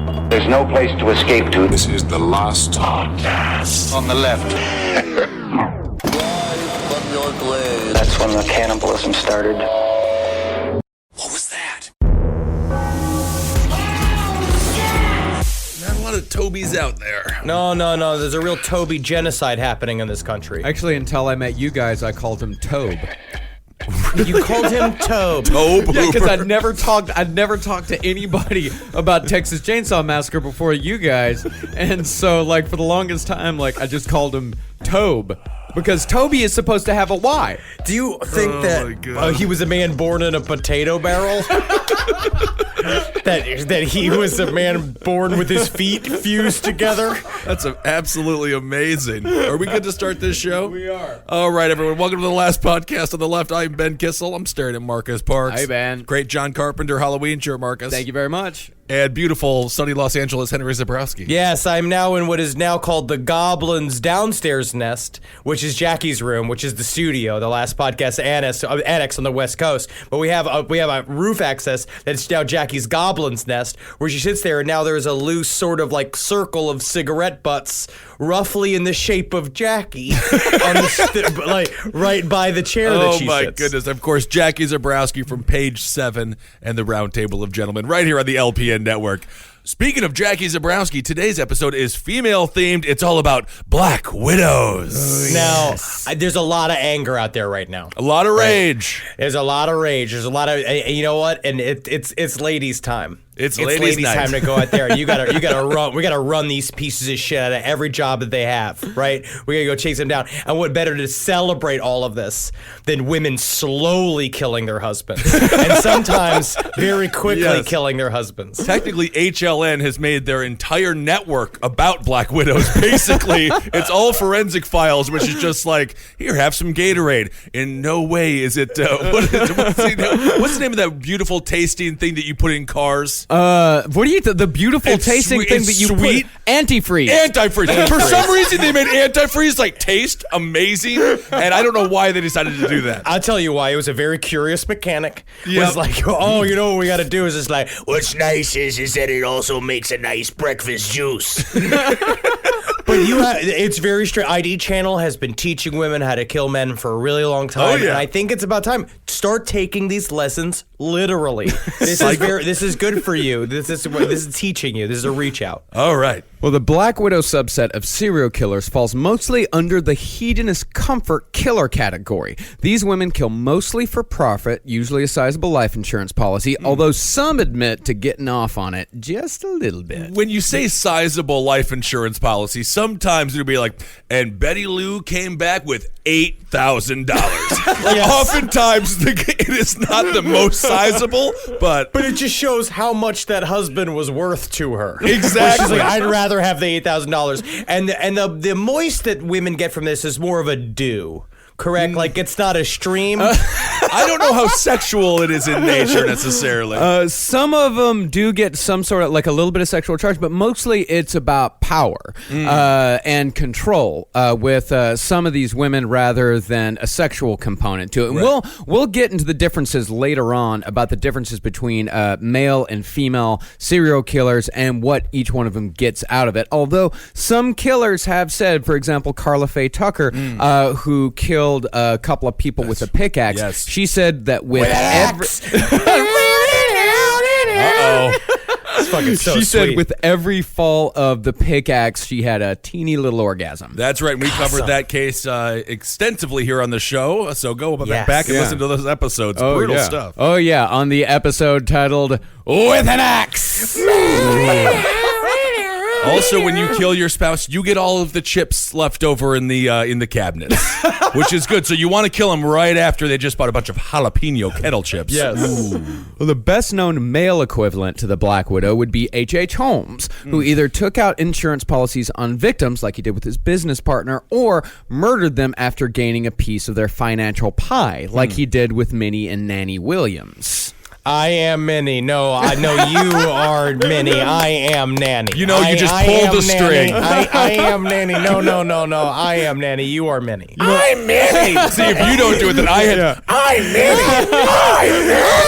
There's no place to escape to. This is the last podcast. On the left. That's when the cannibalism started. What was that? Not a lot of Tobys out there. No. There's a real Toby genocide happening in this country. Actually, until I met you guys, I called him Tobe. You called him Tobe. Tobe? Yeah, because I'd never talked to anybody about Texas Chainsaw Massacre before you guys, and so like for the longest time, like I just called him Tobe. Because Toby is supposed to have a Y. Do you think that he was a man born in a potato barrel? that he was a man born with his feet fused together? That's absolutely amazing. Are we good to start this show? We are. All right, everyone. Welcome to the last podcast on the left. I'm Ben Kissel. I'm staring at Marcus Parks. Hi, Ben. Great John Carpenter Halloween shirt, Marcus. Thank you very much. And beautiful sunny Los Angeles, Henry Zabrowski. Yes, I'm now in what is now called the Goblin's downstairs nest, which is Jackie's room, which is the studio, the last podcast annex on the West Coast. But we have a roof access that's now Jackie's Goblin's nest, where she sits there, and now there's a loose sort of like circle of cigarette butts, roughly in the shape of Jackie, on the like right by the chair that she sits. Oh my goodness! Of course, Jackie Zabrowski from Page 7 and the Round Table of Gentlemen, right here on the LPN Network. Speaking of Jackie Zabrowski, today's episode is female-themed. It's all about Black Widows. Now, there's a lot of anger out there right now. A lot of rage. Right? There's a lot of rage. There's a lot of, you know what? And it's ladies' time. It's ladies' night. Time to go out there. You gotta run. We gotta run these pieces of shit out of every job that they have, right? We gotta go chase them down. And what better to celebrate all of this than women slowly killing their husbands, and sometimes very quickly killing their husbands. Technically, HLN has made their entire network about Black Widows. Basically, it's all forensic files, which is just like, here, have some Gatorade. In no way is it. What's the name of that beautiful tasting thing that you put in cars? What do you the beautiful tasting thing that you sweet put? Antifreeze. Antifreeze. For some reason, they made antifreeze like taste amazing, and I don't know why they decided to do that. I'll tell you why. It was a very curious mechanic. It was like, oh, you know what we got to do is just like, what's nice is that it also makes a nice breakfast juice. But it's very straight. ID Channel has been teaching women how to kill men for a really long time, and I think it's about time. Start taking these lessons literally. This is good for you. This is teaching you. This is a reach out. All right. Well, the Black Widow subset of serial killers falls mostly under the hedonist comfort killer category. These women kill mostly for profit, usually a sizable life insurance policy, although some admit to getting off on it just a little bit. When you say sizable life insurance policy, sometimes it'll be like, and Betty Lou came back with $8,000. Oftentimes it is not the most sizable, but it just shows how much that husband was worth to her. Exactly. She's like, I'd rather have the $8,000, and the moist that women get from this is more of a do. Correct? Like, it's not a stream. I don't know how sexual it is in nature necessarily. Some of them do get some sort of, like a little bit of sexual charge, but mostly it's about power and control with some of these women rather than a sexual component to it. And we'll get into the differences later on about the differences between male and female serial killers and what each one of them gets out of it. Although some killers have said, for example, Carla Faye Tucker, who killed a couple of people with a pickaxe. Yes. She said that with every... It's fucking so she sweet. said with every fall of the pickaxe, she had a teeny little orgasm. That's right. We covered that case extensively here on the show, so go back and listen to those episodes. Brutal stuff. Oh, yeah, on the episode titled With an Axe. Also, when you kill your spouse, you get all of the chips left over in the cabinets, which is good. So you want to kill them right after they just bought a bunch of jalapeno kettle chips. Yes. Well, the best-known male equivalent to the Black Widow would be H.H. Holmes, who either took out insurance policies on victims, like he did with his business partner, or murdered them after gaining a piece of their financial pie, like he did with Minnie and Nanny Williams. I am Minnie. No, I know you are Minnie. I am Nanny. You know, you just pulled the string. I am Nanny. No. I am Nanny. You are Minnie. I'm Minnie. See, if you don't do it, then I had. Yeah. I'm Minnie. I'm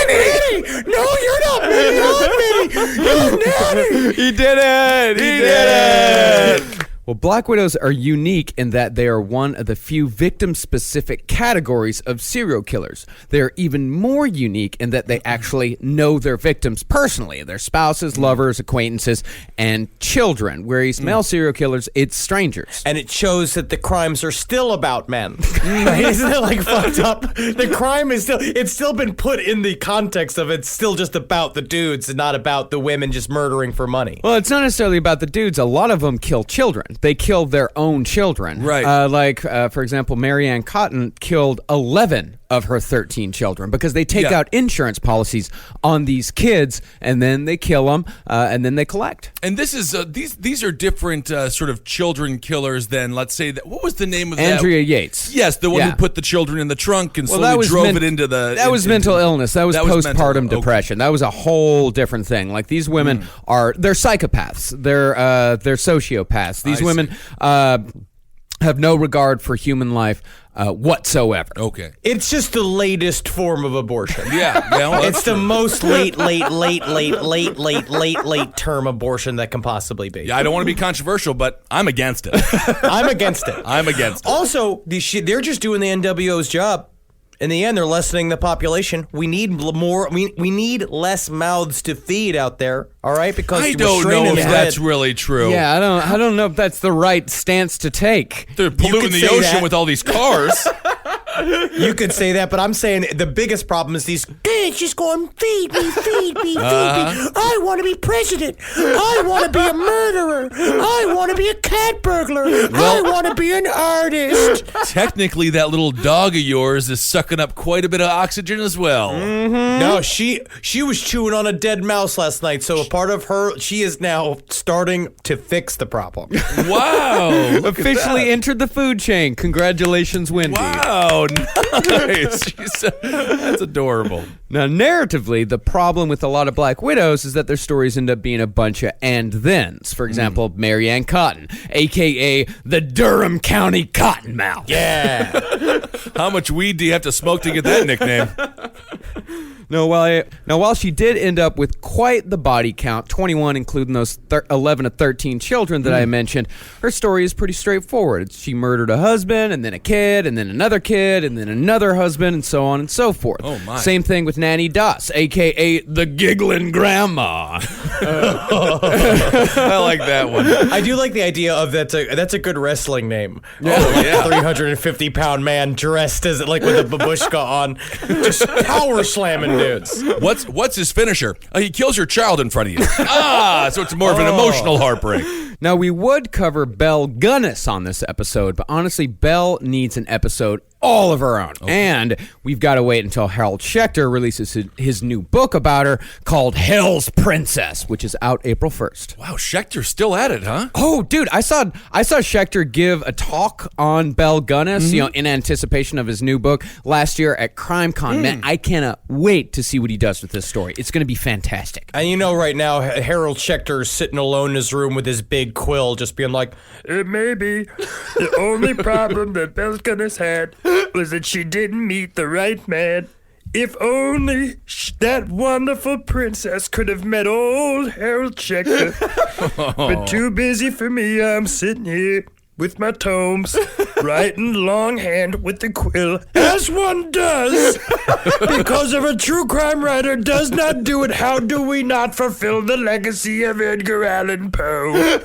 Minnie. No, you're not Minnie. I'm Minnie. You're Nanny. He did it. He did it. Well, Black Widows are unique in that they are one of the few victim-specific categories of serial killers. They are even more unique in that they actually know their victims personally, their spouses, lovers, acquaintances, and children, whereas male serial killers, it's strangers. And it shows that the crimes are still about men. Isn't it like fucked up? The crime is it's still been put in the context of it's still just about the dudes and not about the women just murdering for money. Well, it's not necessarily about the dudes. A lot of them kill children. They kill their own children. Right. For example, Mary Ann Cotton killed 11 of her 13 children because they take out insurance policies on these kids and then they kill them and then they collect. And this is these are different sort of children killers than, let's say, that. What was the name of Andrea that? Yates. Yes, the one who put the children in the trunk and slowly drove it into the. That was mental illness. That was postpartum depression. That was a whole different thing. Like these women they're psychopaths. They're sociopaths. These women have no regard for human life whatsoever. Okay. It's just the latest form of abortion. Yeah. Well, it's the most late term abortion that can possibly be. Yeah, I don't want to be controversial, but I'm against it. I'm against it. I'm against it. Also, they're just doing the NWO's job. In the end, they're lessening the population. We need more. We need less mouths to feed out there. All right, because I don't know if that's really true. Yeah, I don't know if that's the right stance to take. They're polluting the ocean with all these cars. You could say that, but I'm saying the biggest problem is these kids just going, feed me, feed me, feed me. I want to be president. I want to be a murderer. I want to be a cat burglar. I want to be an artist. Technically, that little dog of yours is sucking up quite a bit of oxygen as well. No, she was chewing on a dead mouse last night, so a part of her, she is now starting to fix the problem. Wow. Officially entered the food chain. Congratulations, Wendy. Wow, nice. That's adorable. Now, narratively, the problem with a lot of Black Widows is that their stories end up being a bunch of and-thens. For example, Mary Ann Cotton, a.k.a. the Durham County Cottonmouth. Yeah. How much weed do you have to smoke to get that nickname? Now, while she did end up with quite the body count, 21 including those 11 to 13 children that I mentioned, her story is pretty straightforward. She murdered a husband, and then a kid, and then another kid, and then another husband, and so on and so forth. Oh, my. Same thing with Nanny Doss, a.k.a. the Giggling Grandma. I like that one. I do like the idea of that's a good wrestling name. Oh, yeah. 350-pound man dressed as like with a babushka on, just power slamming dudes. What's his finisher? He kills your child in front of you. So it's more of an emotional heartbreak. Now, we would cover Belle Gunness on this episode, but honestly, Belle needs an episode all of her own. Okay. And we've got to wait until Harold Schechter releases his new book about her called Hell's Princess, which is out April 1st. Wow, Schechter's still at it, huh? Oh, dude, I saw Schechter give a talk on Belle Gunness, in anticipation of his new book last year at CrimeCon. Man, I cannot wait to see what he does with this story. It's going to be fantastic. And right now, Harold Schechter is sitting alone in his room with his big quill, just being like, maybe the only problem that Belle Gunness had was that she didn't meet the right man. If only that wonderful princess could have met old Harold Schechter. But too busy for me, I'm sitting here with my tomes, writing longhand with the quill, as one does. Because if a true crime writer does not do it, how do we not fulfill the legacy of Edgar Allan Poe?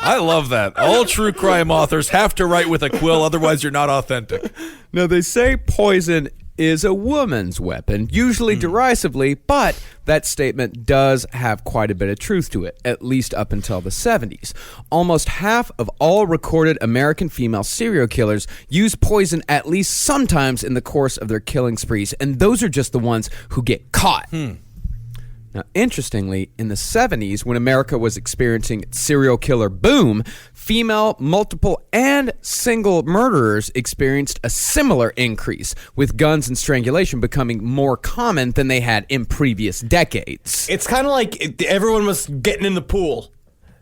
I love that. All true crime authors have to write with a quill, otherwise you're not authentic. Now, they say poison is a woman's weapon, usually derisively, but that statement does have quite a bit of truth to it, at least up until the 70s. Almost half of all recorded American female serial killers use poison at least sometimes in the course of their killing sprees, and those are just the ones who get caught. Now, interestingly, in the 70s, when America was experiencing its serial killer boom, female, multiple, and single murderers experienced a similar increase, with guns and strangulation becoming more common than they had in previous decades. It's kind of like everyone was getting in the pool.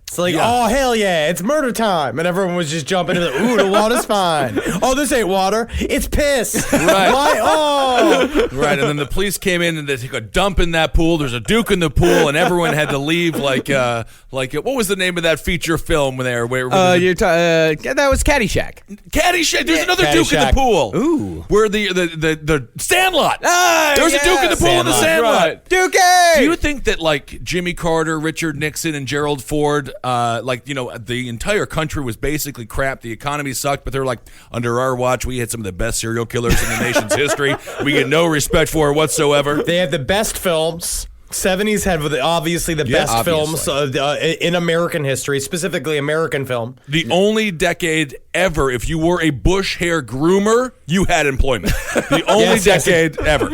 It's like, oh, hell yeah, it's murder time. And everyone was just jumping in ooh, the water's fine. Oh, this ain't water. It's piss. Right. Why? Oh. Right, and then the police came in and they took a dump in that pool. There's a Duke in the pool, and everyone had to leave like what was the name of that feature film where that was Caddyshack. Caddyshack. There's another Caddyshack. Duke in the pool. Ooh. Where the Sandlot. Ah, There's a Duke in the pool in the Sandlot. Right. Dookie! Do you think that like Jimmy Carter, Richard Nixon, and Gerald Ford, the entire country was basically crap. The economy sucked, but they're like, under our watch, we had some of the best serial killers in the nation's history. We get no respect for it whatsoever. They had the best films. 70s had obviously the best films in American history, specifically American film. The only decade ever, if you were a bush hair groomer, you had employment. The only decade ever.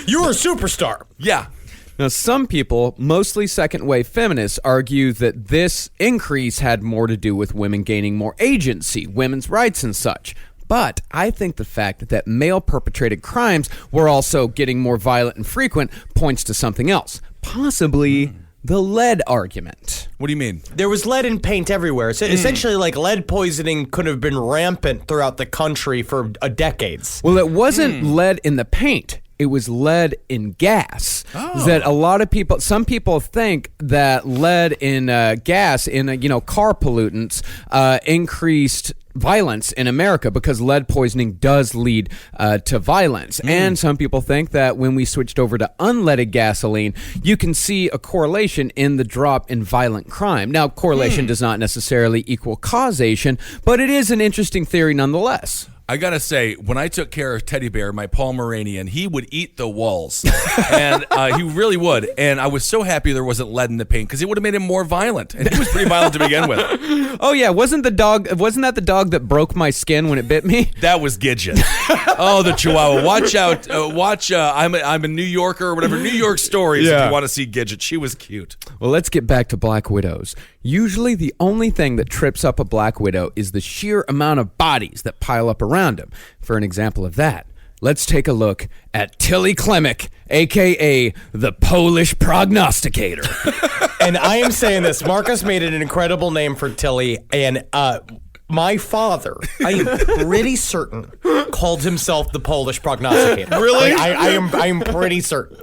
You were a superstar. Yeah. Now, some people, mostly second-wave feminists, argue that this increase had more to do with women gaining more agency, women's rights and such. But I think the fact that male-perpetrated crimes were also getting more violent and frequent points to something else, possibly the lead argument. What do you mean? There was lead in paint everywhere. So essentially, like, lead poisoning could have been rampant throughout the country for decades. Well, it wasn't lead in the paint. It was lead in gas. That a lot of people, some people think that lead in gas in car pollutants increased violence in America because lead poisoning does lead to violence. And some people think that when we switched over to unleaded gasoline, you can see a correlation in the drop in violent crime. Now, correlation does not necessarily equal causation, but it is an interesting theory nonetheless. I gotta say, when I took care of Teddy Bear, my Pomeranian, he would eat the walls, and he really would. And I was so happy there wasn't lead in the paint because it would have made him more violent, and he was pretty violent to begin with. Oh yeah, wasn't that the dog that broke my skin when it bit me? That was Gidget. Oh, the Chihuahua! Watch out! I'm a New Yorker or whatever. New York Stories. If you want to see Gidget, she was cute. Well, let's get back to Black Widows. Usually, the only thing that trips up a Black Widow is the sheer amount of bodies that pile up around him. For an example of that, let's take a look at Tilly Klimek, a.k.a. the Polish Prognosticator. And I am saying this, Marcus made an incredible name for Tilly, and my father, I am pretty certain, called himself the Polish Prognosticator. Really? Like, I am pretty certain.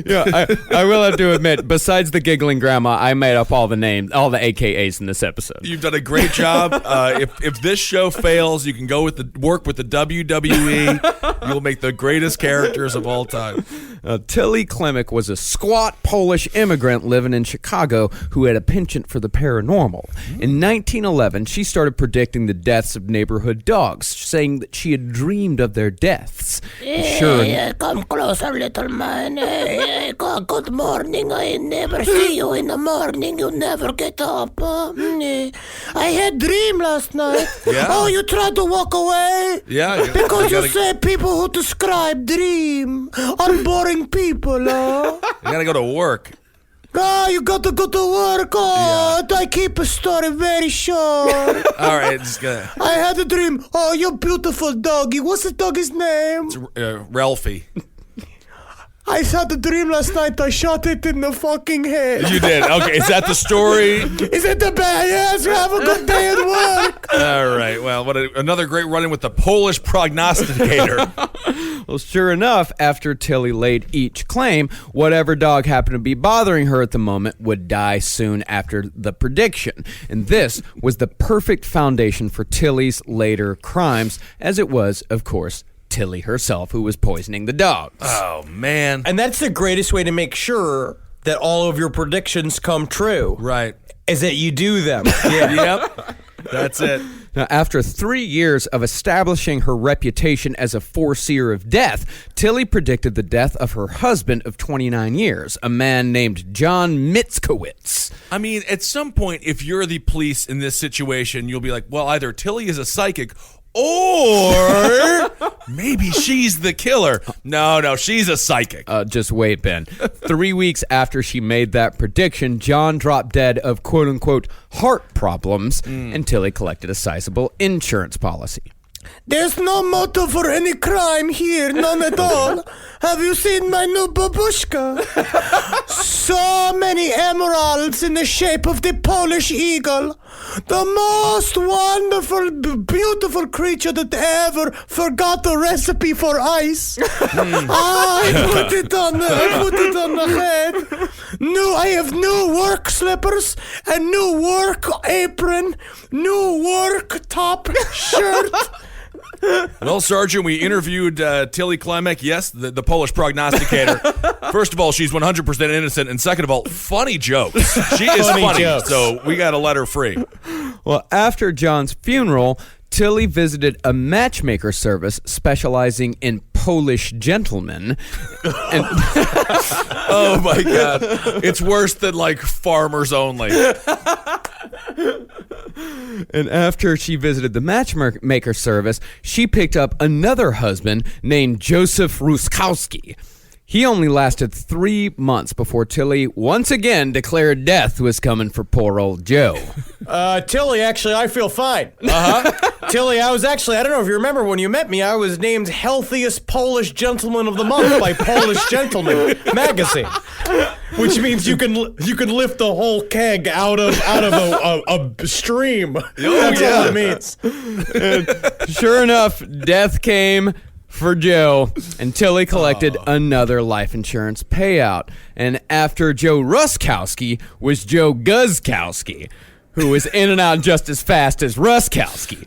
Yeah, I will have to admit, besides the giggling grandma, I made up all the names, all the AKAs in this episode. You've done a great job. If this show fails, you can go work with the WWE. You'll make the greatest characters of all time. Tilly Klimek was a squat Polish immigrant living in Chicago who had a penchant for the paranormal. In 1911, she started predicting the deaths of neighborhood dogs, saying that she had dreamed of their deaths. Sure. Come closer, little man. Good morning. I never see you in the morning. You never get up. I had dream last night. Yeah. Oh, you tried to walk away? Yeah. Because you say people who describe dream are boring people, huh? You gotta go to work. Oh, you got to go to work. Oh, I keep a story very short. All right, just gonna. I had a dream. Oh, you beautiful doggy. What's the doggy's name? Ralphie. I had a dream last night. I shot it in the fucking head. You did. Okay, is that the story? Is it the bad? Yes, have a good day at work. All right. Well, another great run-in with the Polish Prognosticator. Well, sure enough, after Tilly laid each claim, whatever dog happened to be bothering her at the moment would die soon after the prediction. And this was the perfect foundation for Tilly's later crimes, as it was, of course, Tilly herself who was poisoning the dogs. Oh, man. And that's the greatest way to make sure that all of your predictions come true. Right. Is that you do them. Yep. That's it. Now, after 3 years of establishing her reputation as a foreseer of death, Tilly predicted the death of her husband of 29 years, a man named John Mitzkowitz. I mean, at some point, if you're the police in this situation, you'll be like, well, either Tilly is a psychic Or maybe she's the killer. No, she's a psychic. Just wait, Ben. 3 weeks after she made that prediction, John dropped dead of quote-unquote heart problems until he collected a sizable insurance policy. There's no motive for any crime here, none at all. Have you seen my new babushka? So many emeralds in the shape of the Polish eagle. The most wonderful, beautiful creature that ever forgot the recipe for ice. I put it on the head. I have new work slippers, a new work apron, new work top shirt. Well, Sergeant, we interviewed Tilly Klimek, yes, the Polish prognosticator. First of all, she's 100% innocent, and second of all, funny jokes. She is funny, jokes. So we got to let her free. Well, after John's funeral, Tilly visited a matchmaker service specializing in Polish gentlemen. And Oh, my God. It's worse than, like, farmers only. And after she visited the matchmaker service, she picked up another husband named Joseph Ruskowski. He only lasted 3 months before Tilly once again declared death was coming for poor old Joe. Tilly, actually, I feel fine. Tilly, I don't know if you remember when you met me, I was named Healthiest Polish Gentleman of the Month by Polish Gentleman magazine. Which means you can lift the whole keg out of a stream. That's all it means. Sure enough, death came for Joe, and Tilly collected another life insurance payout. And after Joe Ruskowski was Joe Guzkowski, who was in and out just as fast as Ruskowski.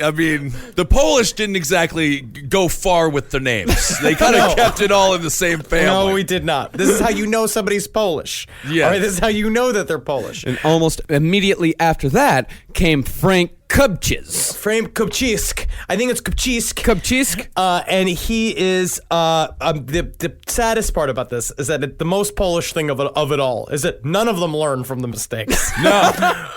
I mean, the Polish didn't exactly go far with the names. They kind of kept it all in the same family. No, we did not. This is how you know somebody's Polish. Yes. All right, this is how you know that they're Polish. And almost immediately after that came Frank Kubchis. Frank Kupczysk. I think it's Kupczysk. Kubchisk? And he is the saddest part about this is that the most Polish thing of it all is that none of them learned from the mistakes. No.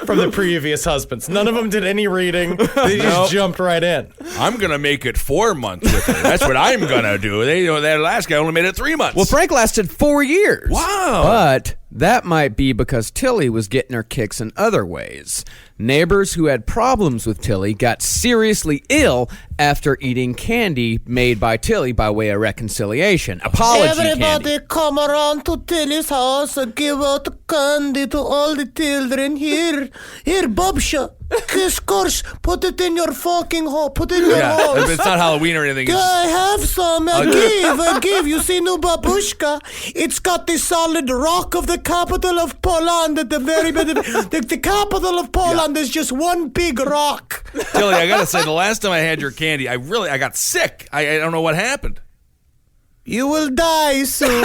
From the previous husbands. None of them did any reading. They just jumped right in. I'm going to make it 4 months with her. That's what I'm going to do. That last guy only made it 3 months. Well, Frank lasted 4 years. Wow. But that might be because Tilly was getting her kicks in other ways. Neighbors who had problems with Tilly got seriously ill after eating candy made by Tilly by way of reconciliation. Apology Everybody candy. come around to Tilly's house and give out candy to all the children. Here, Bobsha. Kiss course, put it in your fucking hole. Put it in your Yeah, house. it's not Halloween or anything. It's I have some. I give. You see, new babushka. It's got the solid rock of the capital of Poland at the very bit. The capital of Poland is just one big rock. Tilly, I got to say, the last time I had your candy, I got sick. I don't know what happened. You will die soon.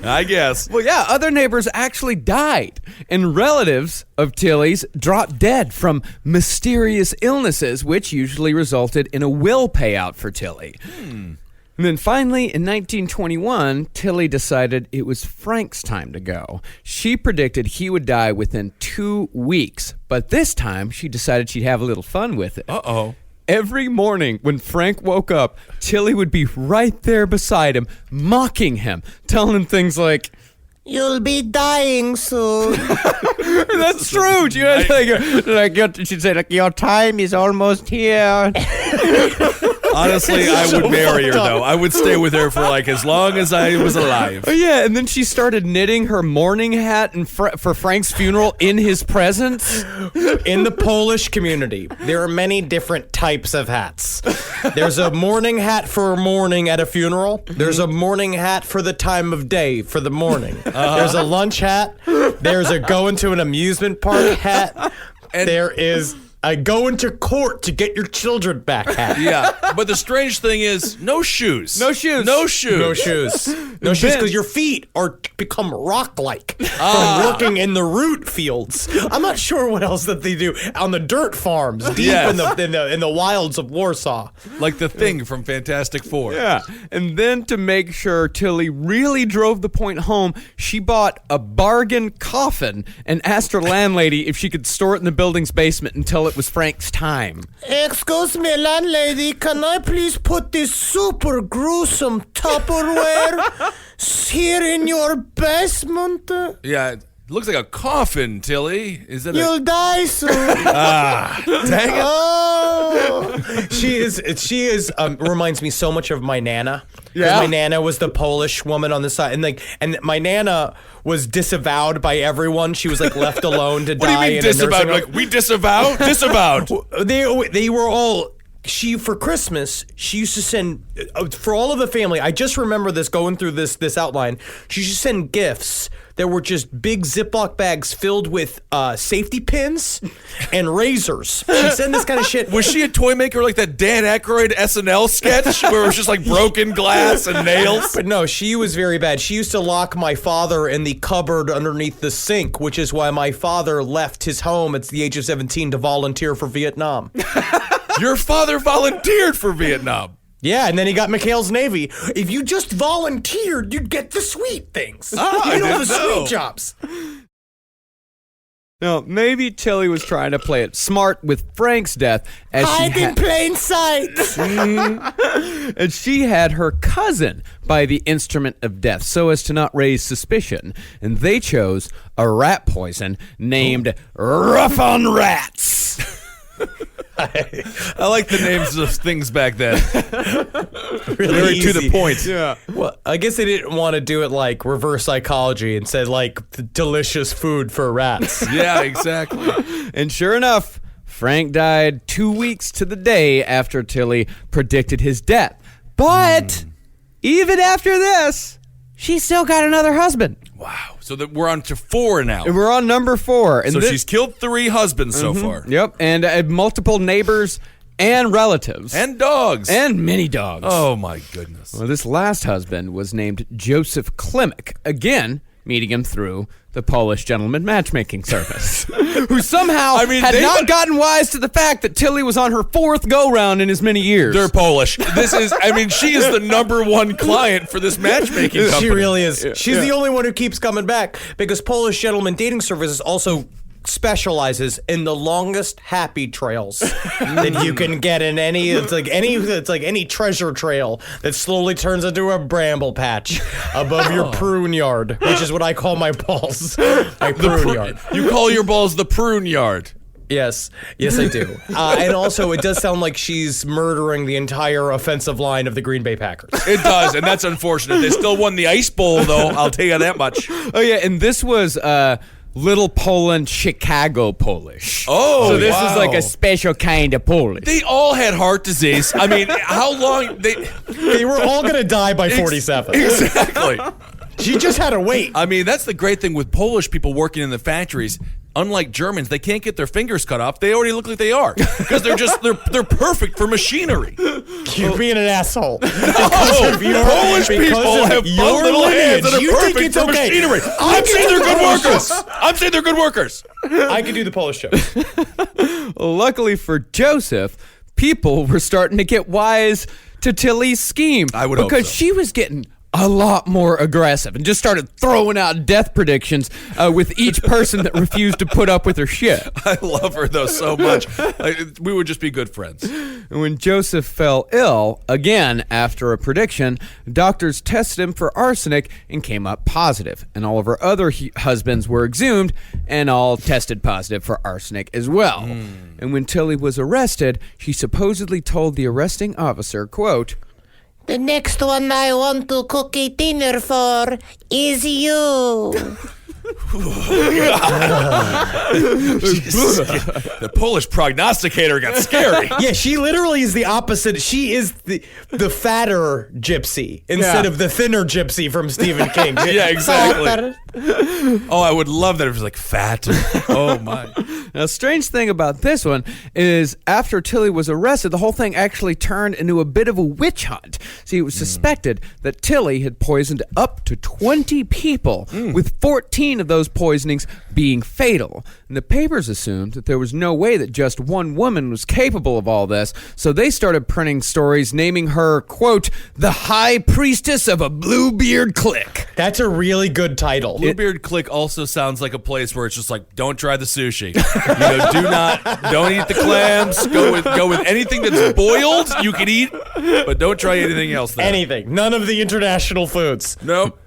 I guess. Well, yeah, other neighbors actually died, and relatives of Tilly's dropped dead from mysterious illnesses, which usually resulted in a will payout for Tilly. And then finally, in 1921, Tilly decided it was Frank's time to go. She predicted he would die within 2 weeks, but this time she decided she'd have a little fun with it. Uh-oh. Every morning when Frank woke up, Tilly would be right there beside him, mocking him, telling him things like, You'll be dying soon. "That's true." She'd say, like, "Your time is almost here." Honestly, I would marry her, though. I would stay with her for, like, as long as I was alive. Oh, yeah, and then she started knitting her mourning hat for Frank's funeral in his presence. In the Polish community, there are many different types of hats. There's a mourning hat for mourning at a funeral. There's a mourning hat for the time of day, for the morning. There's a lunch hat. There's a going to an amusement park hat. And there is a going to court to get your children back hat. Yeah, but the strange thing is, no shoes. No shoes. No shoes. No shoes. No shoes because your feet are become rock-like from working in the root fields. I'm not sure what else that they do on the dirt farms deep in the wilds of Warsaw. Like the Thing from Fantastic Four. Yeah, and then to make sure Tilly really drove the point home, she bought a bargain coffin and asked her landlady if she could store it in the building's basement until it it was Frank's time. Excuse me, landlady, can I please put this super gruesome Tupperware here in your basement? Yeah, it looks like a coffin, Tilly. Is it You'll die soon. dang it. Oh. She is reminds me so much of my Nana. 'Cause Yeah? my Nana was the Polish woman on the side, and my Nana was disavowed by everyone. She was like left alone to What do you die mean in a nursing disavowed? home. Like, we disavow? Disavowed. They were all. She for Christmas she used to send for all of the family. I just remember this going through this outline. She used to send gifts that were just big Ziploc bags filled with safety pins and razors. She'd send this kind of shit. Was she a toy maker like that Dan Aykroyd SNL sketch where it was just like broken glass and nails? But no, she was very bad. She used to lock my father in the cupboard underneath the sink, which is why my father left his home at the age of 17 to volunteer for Vietnam. Your father volunteered for Vietnam. Yeah, and then he got McHale's Navy. If you just volunteered, you'd get the sweet things. You know, the sweet jobs. No, maybe Tilly was trying to play it smart with Frank's death, as Hide in plain sight. and she had her cousin by the instrument of death so as to not raise suspicion, and they chose a rat poison named Rough on Rats. I like the names of things back then. Really Very to the easy. point. Yeah. Well, I guess they didn't want to do it like reverse psychology and said like delicious food for rats. Yeah, exactly. And sure enough, Frank died 2 weeks to the day after Tilly predicted his death. But even after this, she still got another husband. Wow. So that we're on to 4 now. And we're on number 4. And So thi- she's killed 3 husbands so far. Yep, and multiple neighbors and relatives. And dogs. And many dogs. Oh my goodness. Well, this last husband was named Joseph Klimek, again meeting him through the Polish gentleman matchmaking service, who somehow had not gotten wise to the fact that Tilly was on her 4th go-round in as many years. They're Polish. She is the number 1 client for this matchmaking company. She really is. She's the only one who keeps coming back because Polish Gentleman Dating Services also specializes in the longest happy trails that you can get in any. It's like any treasure trail that slowly turns into a bramble patch above your prune yard, which is what I call my balls. My prune yard. You call your balls the prune yard. Yes, I do. And also, it does sound like she's murdering the entire offensive line of the Green Bay Packers. It does, and that's unfortunate. They still won the Ice Bowl, though. I'll tell you that much. Oh, yeah, and this was Little Poland, Chicago Polish. Oh, so this wow. is like a special kind of Polish. They all had heart disease. I mean, how long They were all going to die by 47. Exactly. She just had to wait. I mean, that's the great thing with Polish people working in the factories. Unlike Germans, they can't get their fingers cut off. They already look like they are because they're perfect for machinery. You're being an asshole. Polish people have fun little hands that are perfect for machinery. I'm saying they're good workers. I'm saying they're good workers. I can do the Polish joke. Luckily for Joseph, people were starting to get wise to Tilly's scheme. I would hope because so. she was getting a lot more aggressive and just started throwing out death predictions with each person that refused to put up with her shit. I love her though so much. We would just be good friends. And when Joseph fell ill again after a prediction, doctors tested him for arsenic and came up positive. And all of her other husbands were exhumed and all tested positive for arsenic as well. And when Tilly was arrested, she supposedly told the arresting officer, quote, The next one I want to cook a dinner for is you. The Polish prognosticator got scary. Yeah, she literally is the opposite. She is the fatter gypsy instead of the thinner gypsy from Stephen King. Yeah, exactly. Oh, I would love that if it was like fat. Oh my. Now, strange thing about this one is after Tilly was arrested, the whole thing actually turned into a bit of a witch hunt. See, it was suspected that Tilly had poisoned up to 20 people, with 14 of those poisonings being fatal. And the papers assumed that there was no way that just one woman was capable of all this, so they started printing stories naming her, quote, the High Priestess of a Bluebeard Clique. That's a really good title. Bluebeard Click also sounds like a place where it's just like, don't try the sushi. Don't eat the clams. Go with anything that's boiled. You can eat, but don't try anything else there. Anything. None of the international foods. Nope.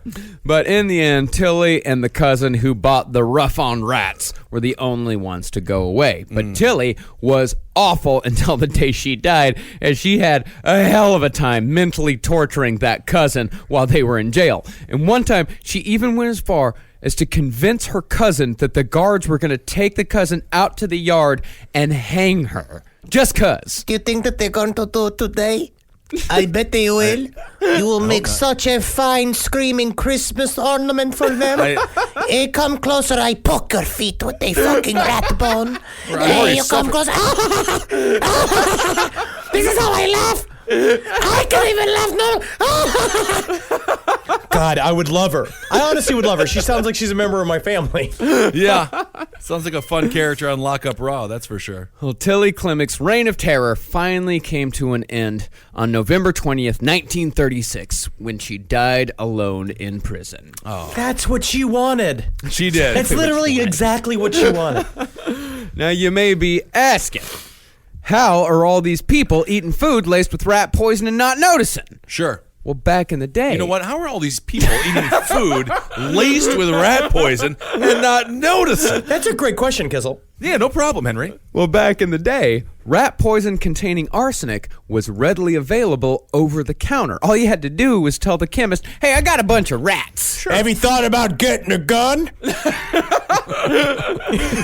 But in the end, Tilly and the cousin who bought the rough on rats were the only ones to go away. But Tilly was awful until the day she died, as she had a hell of a time mentally torturing that cousin while they were in jail. And one time, she even went as far as to convince her cousin that the guards were going to take the cousin out to the yard and hang her. Just 'cause. Do you think that they're going to do it today? I bet they will. You will make such a fine screaming Christmas ornament for them. Hey, come closer. I poke your feet with a fucking rat bone. Hey, you come closer. This is how I laugh. I can't even laugh now. God, I would love her. I honestly would love her. She sounds like she's a member of my family. Yeah. Sounds like a fun character on Lock Up Raw, that's for sure. Well, Tilly Klimak's reign of terror finally came to an end on November 20th, 1936, when she died alone in prison. Oh. That's what she wanted. She did. That's literally exactly what she wanted. Now, you may be asking, how are all these people eating food laced with rat poison and not noticing? Sure. Well, back in the day... You know what? How are all these people eating food laced with rat poison and not noticing? That's a great question, Kissel. Yeah, no problem, Henry. Well, back in the day, rat poison containing arsenic was readily available over the counter. All you had to do was tell the chemist, hey, I got a bunch of rats. Sure. Have you thought about getting a gun?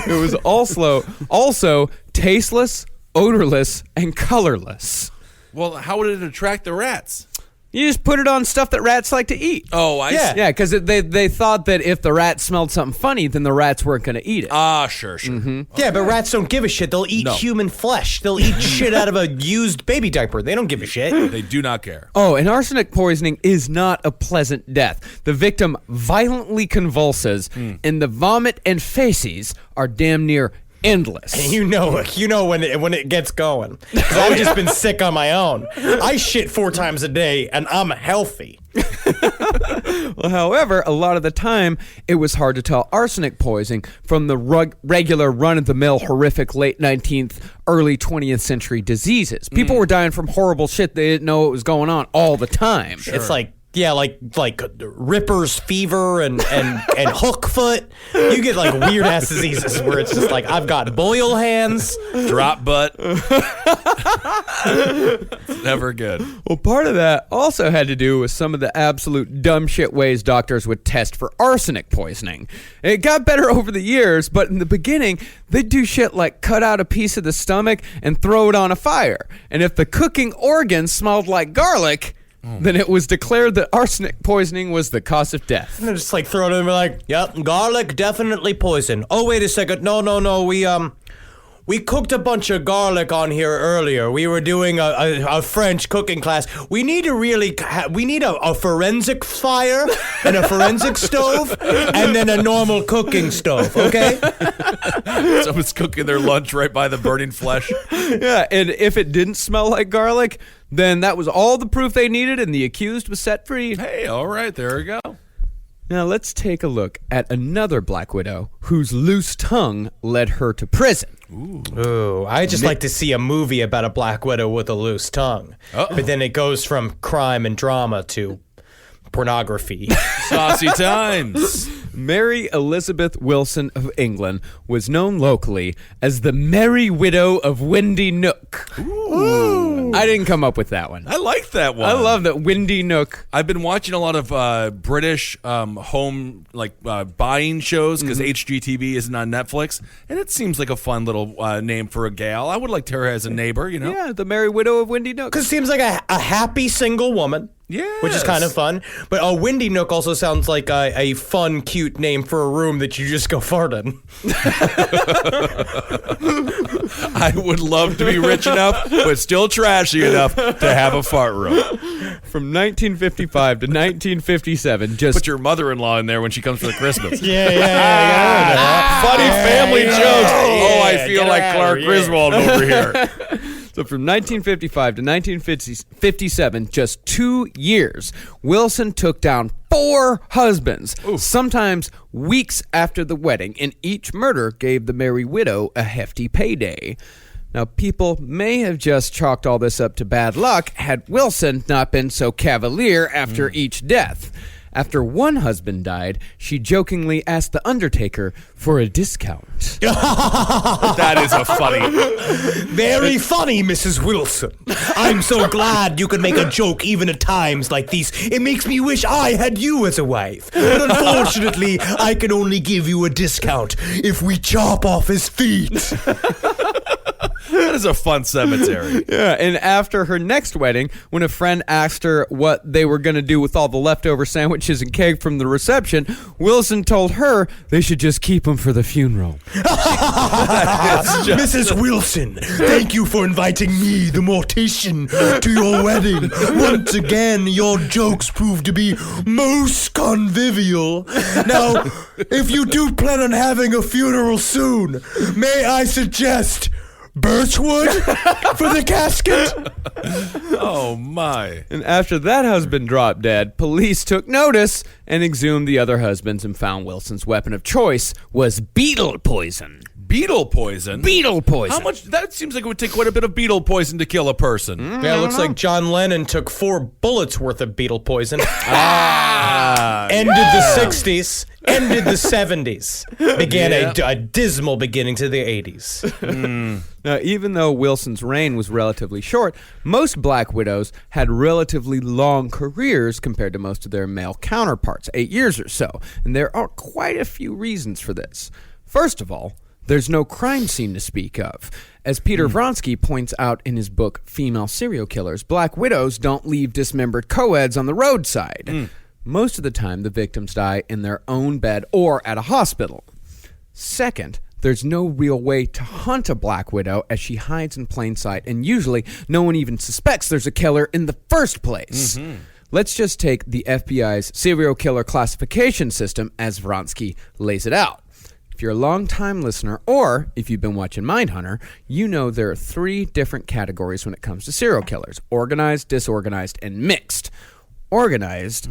It was also tasteless, odorless, and colorless. Well, how would it attract the rats? You just put it on stuff that rats like to eat. Oh, I see. Yeah, because they thought that if the rats smelled something funny, then the rats weren't going to eat it. Ah, sure. Mm-hmm. Yeah, but rats don't give a shit. They'll eat human flesh. They'll eat shit out of a used baby diaper. They don't give a shit. They do not care. Oh, and arsenic poisoning is not a pleasant death. The victim violently convulses, and the vomit and feces are damn near endless. You know when it gets going. 'Cause I've just been sick on my own. I shit 4 times a day, and I'm healthy. Well, however, a lot of the time, it was hard to tell arsenic poisoning from the regular run-of-the-mill horrific late 19th, early 20th century diseases. People were dying from horrible shit. They didn't know what was going on all the time. Sure. It's like Ripper's fever and hook foot. You get like weird ass diseases where it's just like, I've got boil hands, drop butt. It's never good. Well, part of that also had to do with some of the absolute dumb shit ways doctors would test for arsenic poisoning. It got better over the years, but in the beginning, they'd do shit like cut out a piece of the stomach and throw it on a fire. And if the cooking organ smelled like garlic, then it was declared that arsenic poisoning was the cause of death. And they just like throw it in and be like, yep, garlic definitely poison. Oh, wait a second. No. We cooked a bunch of garlic on here earlier. We were doing a French cooking class. We need to we need a forensic fire and a forensic stove and then a normal cooking stove, okay? Someone's cooking their lunch right by the burning flesh. Yeah, and if it didn't smell like garlic, then that was all the proof they needed and the accused was set free. Hey, all right, there we go. Now let's take a look at another Black Widow whose loose tongue led her to prison. Ooh, I just like to see a movie about a Black Widow with a loose tongue. Uh-oh. But then it goes from crime and drama to pornography. Saucy times. Mary Elizabeth Wilson of England was known locally as the Merry Widow of Windy Nook. Ooh. I didn't come up with that one. I like that one. I love that Windy Nook. I've been watching a lot of British home buying shows because HGTV isn't on Netflix, and it seems like a fun little name for a gal. I would like her as a neighbor, you know? Yeah, the Merry Widow of Windy Nook. Because it seems like a happy single woman. Yeah, which is kind of fun. But a Windy Nook also sounds like a fun, cute name for a room that you just go fart in. I would love to be rich enough, but still trashy enough to have a fart room. From 1955 to 1957, just put your mother-in-law in there when she comes for the Christmas. Yeah. Funny family jokes. Oh, I feel like Clark Griswold over here. So from 1955 to 1957, just 2 years, Wilson took down 4 husbands, sometimes weeks after the wedding, and each murder gave the merry widow a hefty payday. Now, people may have just chalked all this up to bad luck had Wilson not been so cavalier after each death. After one husband died, she jokingly asked the undertaker for a discount. That is a funny. Very funny, Mrs. Wilson. I'm so glad you can make a joke even at times like these. It makes me wish I had you as a wife. But unfortunately, I can only give you a discount if we chop off his feet. That is a fun cemetery. Yeah, and after her next wedding, when a friend asked her what they were going to do with all the leftover sandwiches and cake from the reception, Wilson told her they should just keep them for the funeral. Mrs. Wilson, thank you for inviting me, the mortician, to your wedding. Once again, your jokes proved to be most convivial. Now, if you do plan on having a funeral soon, may I suggest birchwood for the casket? Oh, my. And after that husband dropped dead, police took notice and exhumed the other husbands and found Wilson's weapon of choice was beetle poison. Beetle poison? Beetle poison. How much? That seems like it would take quite a bit of beetle poison to kill a person. Yeah, it looks like John Lennon took 4 bullets worth of beetle poison. Ended the 60s, ended the 70s. Began a dismal beginning to the 80s. Now, even though Wilson's reign was relatively short, most black widows had relatively long careers compared to most of their male counterparts, 8 years or so. And there are quite a few reasons for this. First of all, there's no crime scene to speak of. As Peter Vronsky points out in his book, Female Serial Killers, black widows don't leave dismembered co-eds on the roadside. Most of the time, the victims die in their own bed or at a hospital. Second, there's no real way to hunt a black widow as she hides in plain sight, and usually no one even suspects there's a killer in the first place. Let's just take the FBI's serial killer classification system as Vronsky lays it out. If you're a long-time listener, or if you've been watching Mindhunter, you know there are 3 different categories when it comes to serial killers: organized, disorganized, and mixed. Organized,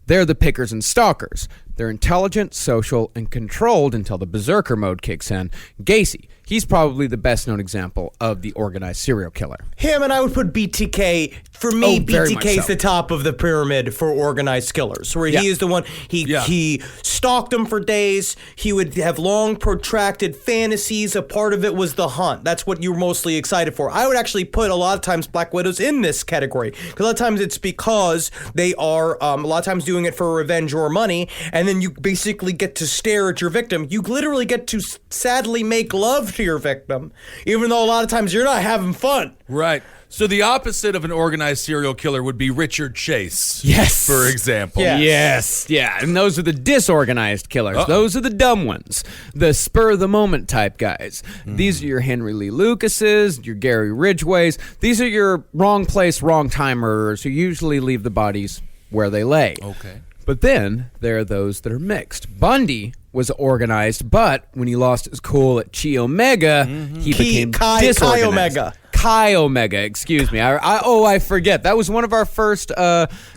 they're the pickers and stalkers. They're intelligent, social, and controlled until the berserker mode kicks in. Gacy, he's probably the best-known example of the organized serial killer. Him, and I would put BTK. For me, very much BTK is so. the top of the pyramid for organized killers, where he is the one, he stalked them for days. He would have long, protracted fantasies. A part of it was the hunt. That's what you were mostly excited for. I would actually put a lot of times black widows in this category, because a lot of times it's because they are a lot of times doing it for revenge or money, and then you basically get to stare at your victim. You literally get to sadly make love to your victim, even though a lot of times you're not having fun. Right. So the opposite of an organized serial killer would be Richard Chase. Yes. For example. Yeah. Yes, yeah, and those are the disorganized killers. Those are the dumb ones, the spur-of-the-moment type guys. These are your Henry Lee Lucases, your Gary Ridgways. These are your wrong place, wrong time murderers who usually leave the bodies where they lay. Okay. But then there are those that are mixed. Bundy was organized, but when he lost his cool at Chi Omega, he became disorganized. Chi Omega. Chi Omega, excuse me. I forget. That was one of our first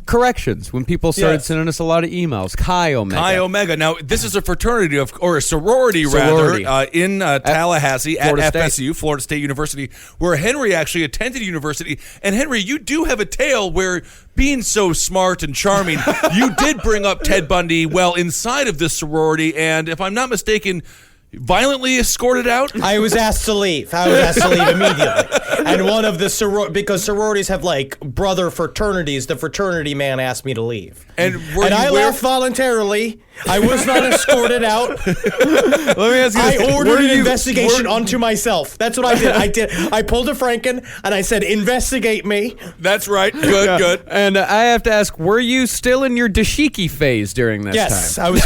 corrections when people started sending us a lot of emails. Chi Omega. Chi Omega. Now, this is a fraternity or a sorority. Sorority. Rather, in Tallahassee at Florida FSU, State. Florida State University, where Henry actually attended university. And Henry, you do have a tale where, being so smart and charming, you did bring up Ted Bundy well inside of this sorority, and if I'm not mistaken, violently escorted out? I was asked to leave. Immediately. And one of the because sororities have like brother fraternities, the fraternity man asked me to leave. And I left voluntarily. I was not escorted out. Let me ask you this. I ordered an investigation onto myself. That's what I did. I pulled a Franken and I said, investigate me. That's right. Good. And I have to ask, were you still in your dashiki phase during this Yes, time? I was.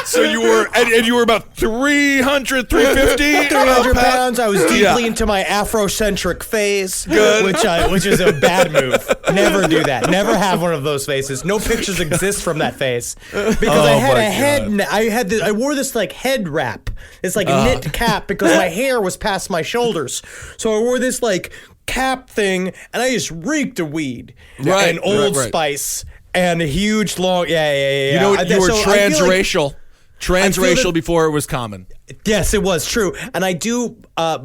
So you were, and you were about 3 300, 350? 300 pounds. I was deeply Yeah. into my Afrocentric phase, which is a bad move. Never do that. Never have one of those faces. No pictures exist from that face because I had my a head. I wore this like head wrap. It's like a knit cap because my hair was past my shoulders. So I wore this like cap thing, and I just reeked of weed and Old Spice and a huge long. Yeah. You know what? You were So I feel like- transracial. Transracial before it was common. Yes, it was true. And I do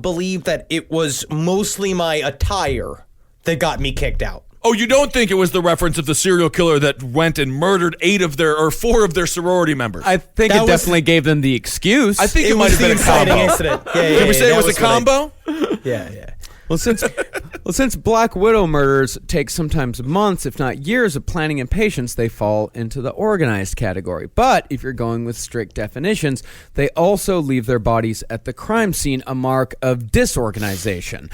believe that it was mostly my attire that got me kicked out. Oh, you don't think it was the reference of the serial killer that went and murdered 4 of their sorority members? I think That it was- definitely gave them the excuse. I think it might was have the been a inciting combo. incident. Yeah, Can we say it was a that what I- combo? Yeah. Well, since Black Widow murders take sometimes months, if not years, of planning and patience, they fall into the organized category. But if you're going with strict definitions, they also leave their bodies at the crime scene, a mark of disorganization.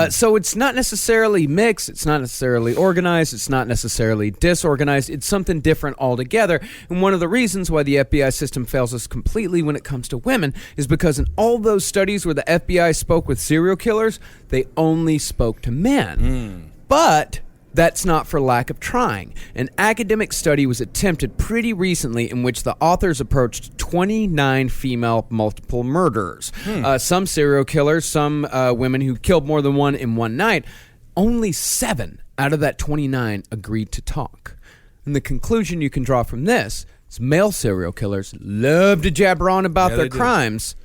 So it's not necessarily mixed, it's not necessarily organized, it's not necessarily disorganized. It's something different altogether. And one of the reasons why the FBI system fails us completely when it comes to women is because in all those studies where the FBI spoke with serial killers, they only spoke to men. But that's not for lack of trying. An academic study was attempted pretty recently in which the authors approached 29 female multiple murderers. Some serial killers, some women who killed more than one in one night. Only 7 out of that 29 agreed to talk. And the conclusion you can draw from this is male serial killers love to jabber on about their crimes,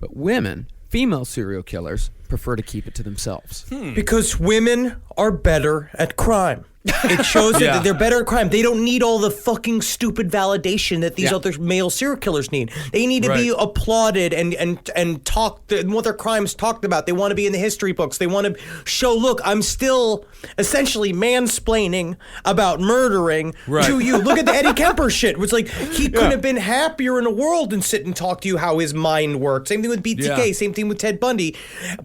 but women, female serial killers, prefer to keep it to themselves. Because women are better at crime. It shows that they're better at crime. They don't need all the fucking stupid validation that these other male serial killers need. They need to be applauded and talked and what their crimes talked about. They want to be in the history books. They want to show, look, I'm still essentially mansplaining about murdering to you. Look at the Eddie Kemper shit. It's like he couldn't have been happier in the world than sit and talk to you how his mind worked. Same thing with BTK. Same thing with Ted Bundy.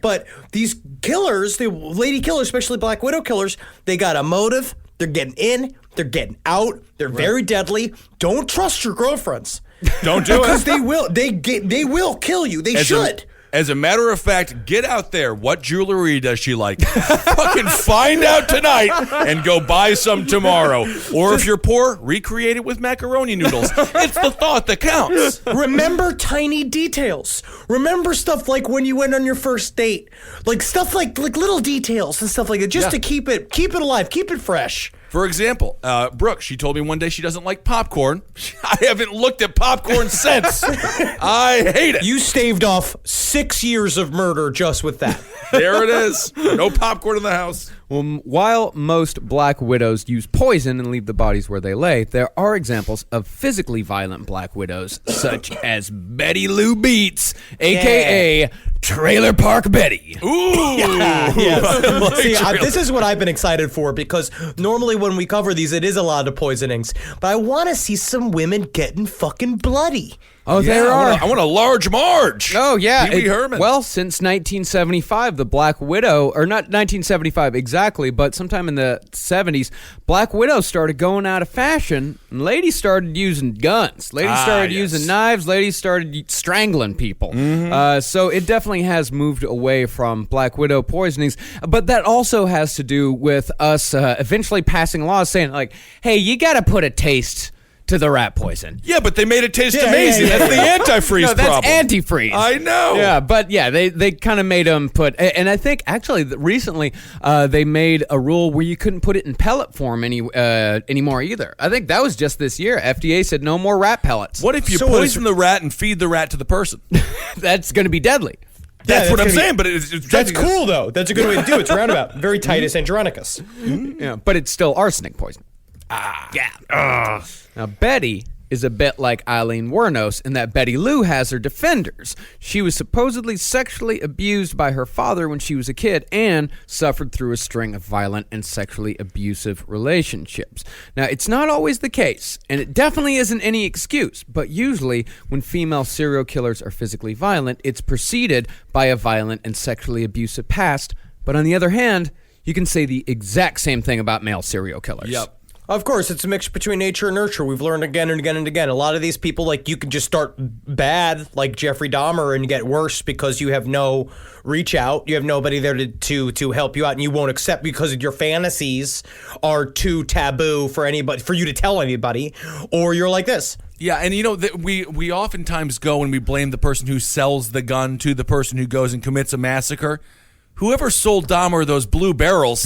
But these killers, the lady killers, especially Black Widow killers, they got a motive. They're getting in. They're getting out. They're very deadly. Don't trust your girlfriends. Don't do Because it. they will. They will kill you. They should. As a matter of fact, get out there. What jewelry does she like? Fucking find out tonight and go buy some tomorrow. Or if you're poor, recreate it with macaroni noodles. It's the thought that counts. Remember tiny details. Remember stuff like when you went on your first date, like stuff like little details and stuff like that, just to keep it alive, keep it fresh. For example, Brooke, she told me one day she doesn't like popcorn. I haven't looked at popcorn since. I hate it. You staved off 6 years of murder just with that. There it is. No popcorn in the house. Well, while most Black Widows use poison and leave the bodies where they lay, there are examples of physically violent Black Widows, such as Betty Lou Beats, a.k.a. Trailer Park Betty. Ooh. Yes. See, this is what I've been excited for because normally when we cover these, it is a lot of poisonings. But I want to see some women getting fucking bloody. Oh, there are. I want a large Marge. Oh, yeah. Pee Wee Herman. Well, since 1975, the Black Widow, or not 1975 exactly, but sometime in the 70s, Black Widow started going out of fashion, and ladies started using guns. Ladies started using knives. Ladies started strangling people. So it definitely has moved away from Black Widow poisonings, but that also has to do with us eventually passing laws saying, like, hey, you got to put a taste to the rat poison. Yeah, but they made it taste amazing. yeah, That's the antifreeze No, that's problem. antifreeze. I know. Yeah, but yeah, they kind of made them put, and I think actually recently they made a rule where you couldn't put it in pellet form anymore either. I think that was just this year. FDA said no more rat pellets. What if you So poison the rat and feed the rat to the person? That's going to be deadly. That's what I'm gonna be- saying, but it's That's cool, though. That's a good way to do it. It's roundabout. Very Titus Andronicus. Yeah, but it's still arsenic poison. Yeah. Now Betty is a bit like Eileen Wuornos in that Betty Lou has her defenders. She was supposedly sexually abused by her father when she was a kid and suffered through a string of violent and sexually abusive relationships. Now, it's not always the case, and it definitely isn't any excuse, but usually when female serial killers are physically violent, it's preceded by a violent and sexually abusive past. But on the other hand, you can say the exact same thing about male serial killers. Yep. Of course, it's a mix between nature and nurture. We've learned again and again and again. A lot of these people, like, you can just start bad, like Jeffrey Dahmer, and get worse because you have no reach out. You have nobody there to help you out, and you won't accept because your fantasies are too taboo for you to tell anybody, or you're like this. Yeah, and we oftentimes go and we blame the person who sells the gun to the person who goes and commits a massacre. Whoever sold Dahmer those blue barrels,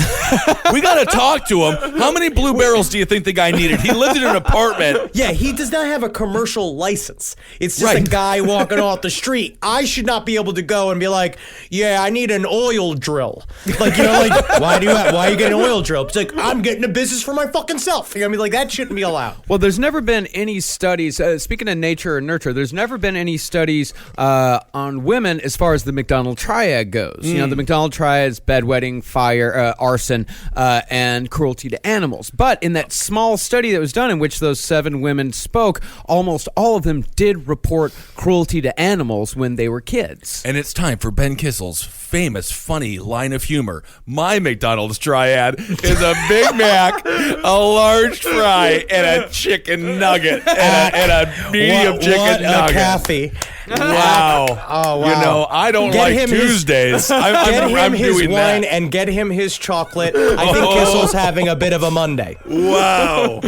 we got to talk to him. How many blue barrels do you think the guy needed? He lived in an apartment. Yeah, he does not have a commercial license. It's just a guy walking off the street. I should not be able to go and be like, yeah, I need an oil drill. Like, why are you getting an oil drill? It's like, I'm getting a business for my fucking self. You know what I mean? Like, that shouldn't be allowed. Well, there's never been any studies, speaking of nature and nurture, there's never been any studies on women as far as the McDonald triad goes. You know, the McDonald triad is bedwetting, fire, arson, and cruelty to animals. But in that small study that was done in which those 7 women spoke, almost all of them did report cruelty to animals when they were kids. And it's time for Ben Kissel's famous, funny line of humor. My McDonald's triad is a Big Mac, a large fry, and a chicken nugget, and a medium chicken nugget. What a Kathy. Wow. Oh, wow. I don't like Tuesdays. Get him his doing wine that. and get him his chocolate. I think Kissel's having a bit of a Monday. Wow.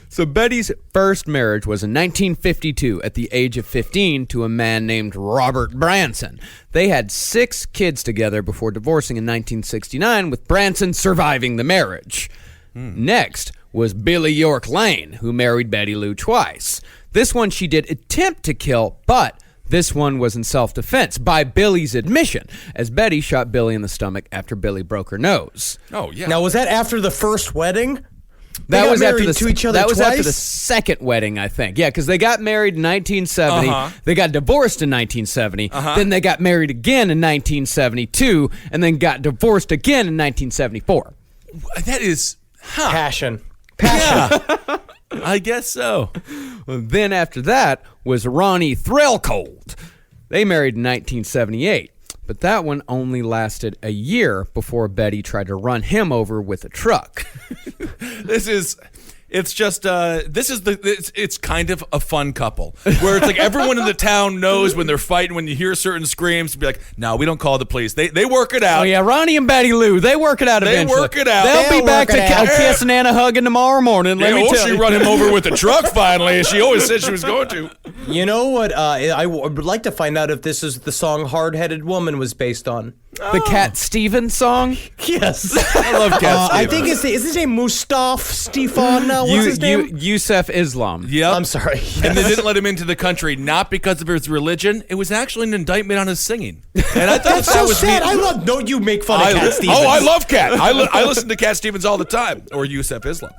So Betty's first marriage was in 1952 at the age of 15 to a man named Robert Branson. They had 6 kids together before divorcing in 1969, with Branson surviving the marriage. Next was Billy York Lane, who married Betty Lou twice. This one she did attempt to kill, but this one was in self-defense, by Billy's admission, as Betty shot Billy in the stomach after Billy broke her nose. Oh, yeah. Now, was that after the first wedding? That was after twice? the second wedding, I think. Yeah, because they got married in 1970. They got divorced in 1970. Then they got married again in 1972, and then got divorced again in 1974. That is... Passion. Yeah. I guess so. Well, then after that was Ronnie Threlcold. They married in 1978, but that one only lasted a year before Betty tried to run him over with a truck. It's kind of a fun couple where it's like everyone in the town knows when they're fighting, when you hear certain screams, to be like, no, we don't call the police. They work it out. Oh yeah, Ronnie and Betty Lou, they work it out eventually. They work it out. They'll be back to kissing and a hugging tomorrow morning. Let me tell she you. run him over with a truck finally, as she always said she was going to. You know what? I would like to find out if this is the song "Hard-Headed Woman" was based on. The Cat Stevens song? Yes. I love Cat Stevens. I think is his name Mustafa Stefan now? What's his name? Yusuf Islam. Yep. I'm sorry. Yes. And they didn't let him into the country, not because of his religion. It was actually an indictment on his singing. And I thought That's that so was sad. neat. Don't you make fun of Cat Stevens? Oh, I love Cat. I listen to Cat Stevens all the time. Or Yusuf Islam.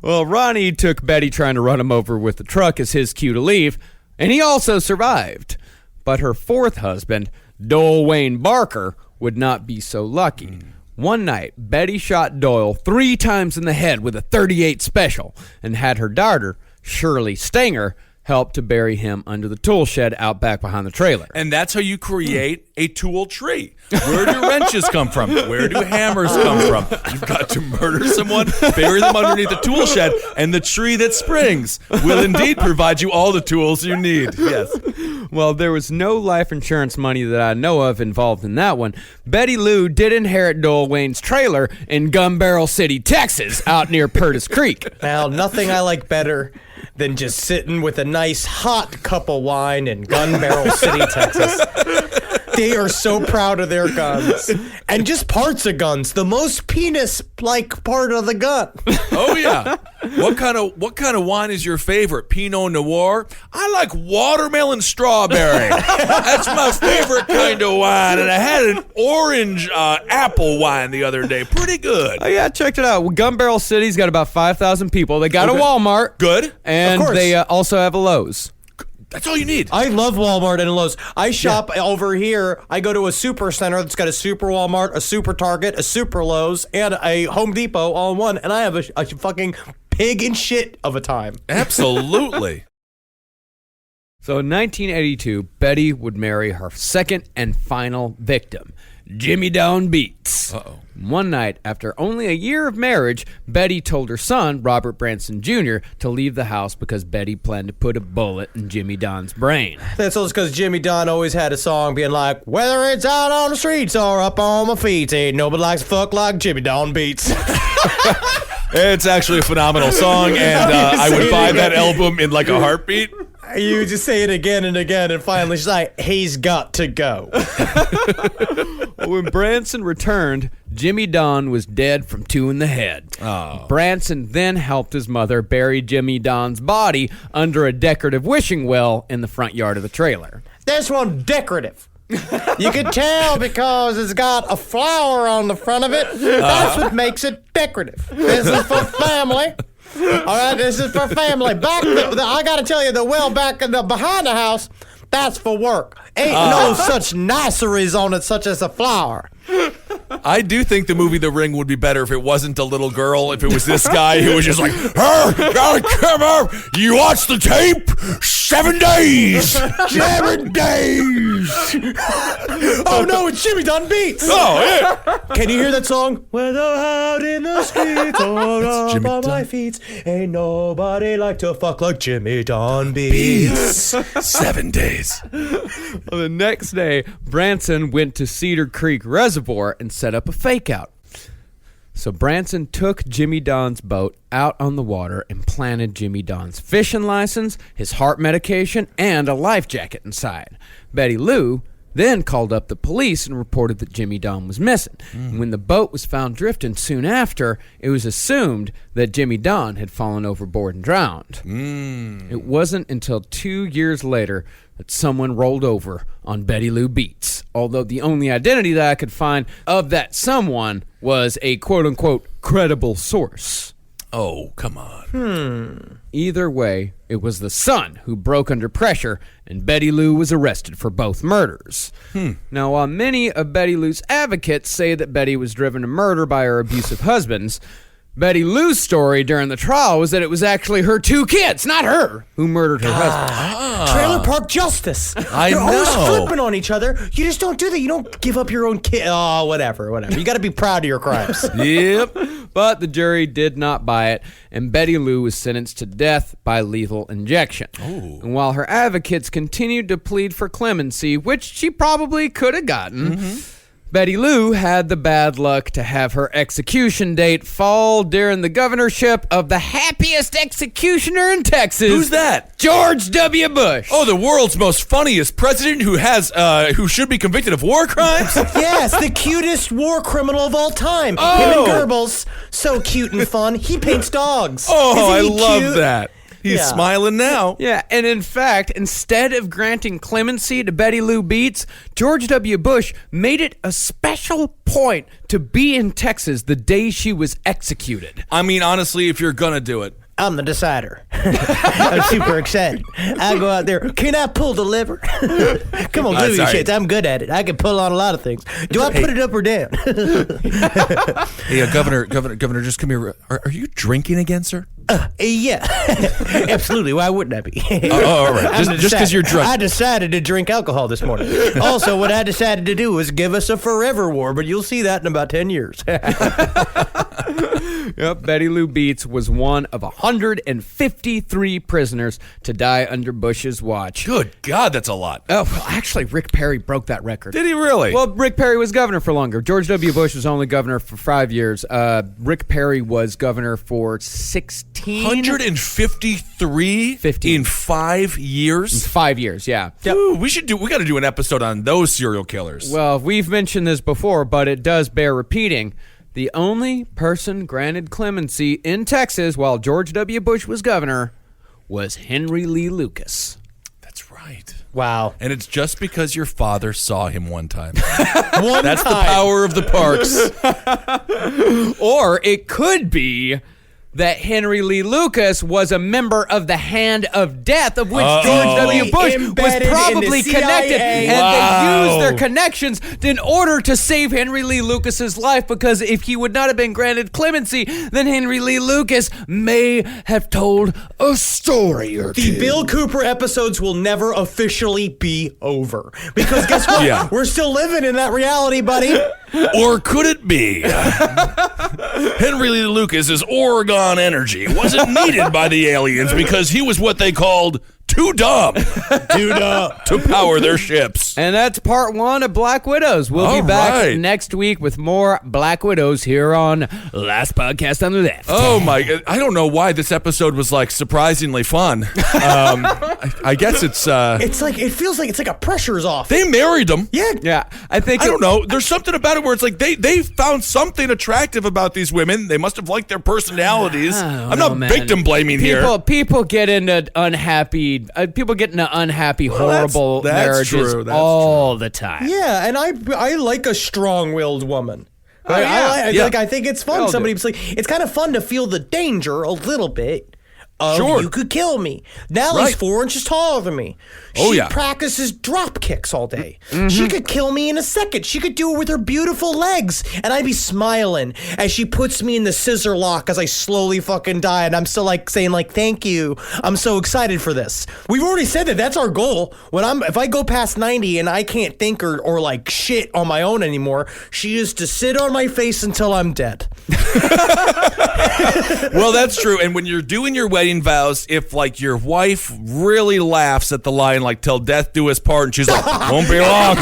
Well, Ronnie took Betty trying to run him over with the truck as his cue to leave, and he also survived. But her fourth husband, Doyle Wayne Barker, would not be so lucky. One night, Betty shot Doyle 3 times in the head with a .38 special and had her daughter, Shirley Stanger, help to bury him under the tool shed out back behind the trailer. And that's how you create a tool tree. Where do wrenches come from? Where do hammers come from? You've got to murder someone, bury them underneath the tool shed, and the tree that springs will indeed provide you all the tools you need. Yes. Well, there was no life insurance money that I know of involved in that one. Betty Lou did inherit Doyle Wayne's trailer in Gun Barrel City, Texas, out near Purtis Creek. Now, nothing I like better than just sitting with a nice hot cup of wine in Gun Barrel City, Texas. They are so proud of their guns. And just parts of guns. The most penis-like part of the gun. Oh, yeah. What kind of wine is your favorite? Pinot Noir? I like watermelon strawberry. That's my favorite kind of wine. And I had an orange apple wine the other day. Pretty good. Oh, yeah, checked it out. Gun Barrel City's got about 5,000 people. They got a Walmart. Good. And Of course. they also have a Lowe's. That's all you need. I love Walmart and Lowe's. I shop over here. I go to a super center that's got a super Walmart, a super Target, a super Lowe's, and a Home Depot all in one. And I have a fucking pig and shit of a time. Absolutely. So in 1982, Betty would marry her second and final victim, Jimmy Don Beats. Uh-oh. One night, after only a year of marriage, Betty told her son, Robert Branson Jr., to leave the house because Betty planned to put a bullet in Jimmy Don's brain. That's all because Jimmy Don always had a song being like, whether it's out on the streets or up on my feet, ain't nobody likes to fuck like Jimmy Don Beats. It's actually a phenomenal song, and I would buy that album in like a heartbeat. You just say it again and again, and finally she's like, he's got to go. When Branson returned, Jimmy Don was dead from 2 in the head. Oh. Branson then helped his mother bury Jimmy Don's body under a decorative wishing well in the front yard of the trailer. This one's decorative. You can tell because it's got a flower on the front of it. That's what makes it decorative. This is for family. All right, this is for family. I got to tell you, the well back behind the house, that's for work. Ain't no such niceries on it, such as a flower. I do think the movie The Ring would be better if it wasn't a little girl, if it was this guy who was just like, hey, come on, you watch the tape? 7 days! 7 days! Oh no, it's Jimmy Don Beats! Oh, yeah! Can you hear that song? Whether out in the streets or up Jimmy on my Don. feet, ain't nobody like to fuck like Jimmy Don Beats. 7 days. Well, the next day, Branson went to Cedar Creek Reservoir and set up a fake-out. So Branson took Jimmy Don's boat out on the water and planted Jimmy Don's fishing license, his heart medication, and a life jacket inside. Betty Lou then called up the police and reported that Jimmy Don was missing. And when the boat was found drifting soon after, it was assumed that Jimmy Don had fallen overboard and drowned. It wasn't until 2 years later that someone rolled over on Betty Lou Beats, although the only identity that I could find of that someone was a quote-unquote credible source. Oh, come on. Either way, it was the son who broke under pressure, and Betty Lou was arrested for both murders. Now, while many of Betty Lou's advocates say that Betty was driven to murder by her abusive husbands, Betty Lou's story during the trial was that it was actually her 2 kids, not her, who murdered her husband. Trailer park justice. I You're always know. flipping on each other. You just don't do that. You don't give up your own kid. Oh, whatever. You got to be proud of your crimes. Yep. But the jury did not buy it, and Betty Lou was sentenced to death by lethal injection. And while her advocates continued to plead for clemency, which she probably could have gotten, Betty Lou had the bad luck to have her execution date fall during the governorship of the happiest executioner in Texas. Who's that? George W. Bush. Oh, the world's most funniest president who should be convicted of war crimes? Yes, the cutest war criminal of all time. Oh. Him and Goebbels, so cute and fun. He paints dogs. Oh, Isn't I he love cute? that. He's Yeah. smiling now. Yeah, and in fact, instead of granting clemency to Betty Lou Beats, George W. Bush made it a special point to be in Texas the day she was executed. I mean, honestly, if you're gonna do it. I'm the decider. I'm super excited. I go out there. Can I pull the lever? Come on, give me sorry. shit. I'm good at it. I can pull on a lot of things. Do I put it up or down? Hey, Governor, just come here. Are you drinking again, sir? Yeah, absolutely. Why wouldn't I be? all right. I'm Just 'cause you're drunk. I decided to drink alcohol this morning. Also, what I decided to do was give us a forever war, but you'll see that in about 10 years. Yep, Betty Lou Beats was one of 153 prisoners to die under Bush's watch. Good God, that's a lot. Oh, well, actually, Rick Perry broke that record. Did he really? Well, Rick Perry was governor for longer. George W. Bush was only governor for 5 years. Rick Perry was governor for 16... 153 15. in 5 years. 5 years, yeah. Ooh, we got to do an episode on those serial killers. Well, we've mentioned this before, but it does bear repeating. The only person granted clemency in Texas while George W. Bush was governor was Henry Lee Lucas. That's right. Wow. And it's just because your father saw him one time. That's the power of the parks. Or it could be that Henry Lee Lucas was a member of the Hand of Death, of which George W. Bush was Embedded probably in the connected. CIA. And Wow. they used their connections in order to save Henry Lee Lucas's life, because if he would not have been granted clemency, then Henry Lee Lucas may have told a story or two. The Bill Cooper episodes will never officially be over. Because guess what? Yeah. We're still living in that reality, buddy. Or could it be Henry Lee Lucas's Oregon energy wasn't needed by the aliens because he was what they called too dumb to power their ships? And that's part 1 of Black Widows. We'll All be back right. next week with more Black Widows here on Last Podcast on the Left. Oh my! I don't know why this episode was like surprisingly fun. I guess it's It's like, it feels like it's like a pressure's off. they married him. Yeah, I think I don't know. There's something about it where it's like they found something attractive about these women. They must have liked their personalities. I'm not victim blaming here. People get into unhappy. People get into unhappy, horrible that's marriages true, that's all the time. Yeah, and I like a strong-willed woman. I think it's fun. We all do. Somebody's like, it's kind of fun to feel the danger a little bit. Sure. You could kill me. Nellie's Right. 4 inches taller than me. Oh, She yeah. practices drop kicks all day. She could kill me in a second. She could do it with her beautiful legs. And I'd be smiling as she puts me in the scissor lock as I slowly fucking die. And I'm still like saying like, thank you. I'm so excited for this. We've already said that that's our goal. If I go past 90 and I can't think or like shit on my own anymore, she is to sit on my face until I'm dead. Well, that's true. And when you're doing your wedding vows, if like your wife really laughs at the line like "till death do us part," and she's like, "Won't be long,"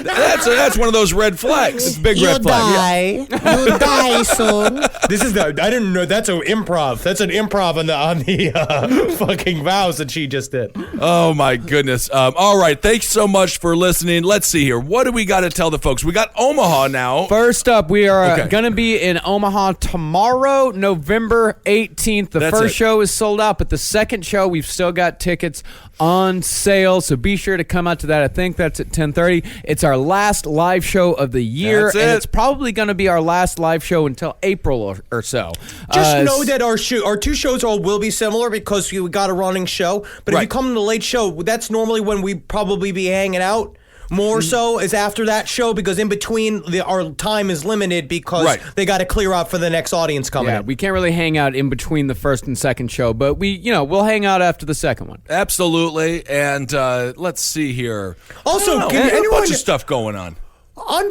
that's one of those red flags. It's a big red flag. Yeah. You die soon. I didn't know that's an improv. That's an improv on the fucking vows that she just did. Oh my goodness. All right. Thanks so much for listening. Let's see here. What do we got to tell the folks? We got Omaha now. First up, we are Okay. going to be in Omaha tomorrow, November 18th. The That's first it. show is sold out, but the second show, we've still got tickets on sale, so be sure to come out to that. I think that's at 10:30. It's our last live show of the year, That's and it. it's probably going to be our last live show until April or so. Just know that our 2 shows all will be similar because we got a running show. But if Right. you come to the late show, that's normally when we probably be hanging out. More so is after that show because in between our time is limited because Right. they got to clear out for the next audience coming Yeah, in. we can't really hang out in between the first and second show, but we'll hang out after the second one. Absolutely. And let's see here. Also, I don't know, can a anyone- bunch of stuff going on. On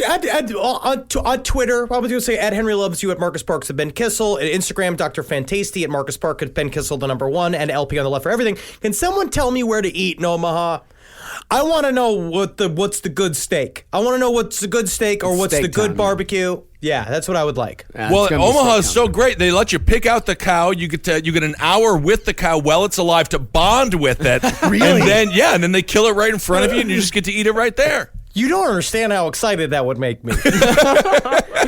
Twitter, I was going to say at Henry Loves You, at Marcus Parks, at Ben Kissel, at Instagram, Dr. Fantasty, at Marcus Park, at Ben Kissel, the number 1, and LP on the left for everything. Can someone tell me where to eat in Omaha? I want to know what's the good steak. I want to know what's the good steak or what's Steak the good time, barbecue. Yeah, that's what I would like. Well, Omaha is so great. They let you pick out the cow. You get an hour with the cow while it's alive to bond with it. Really? And then they kill it right in front of you, and you just get to eat it right there. You don't understand how excited that would make me.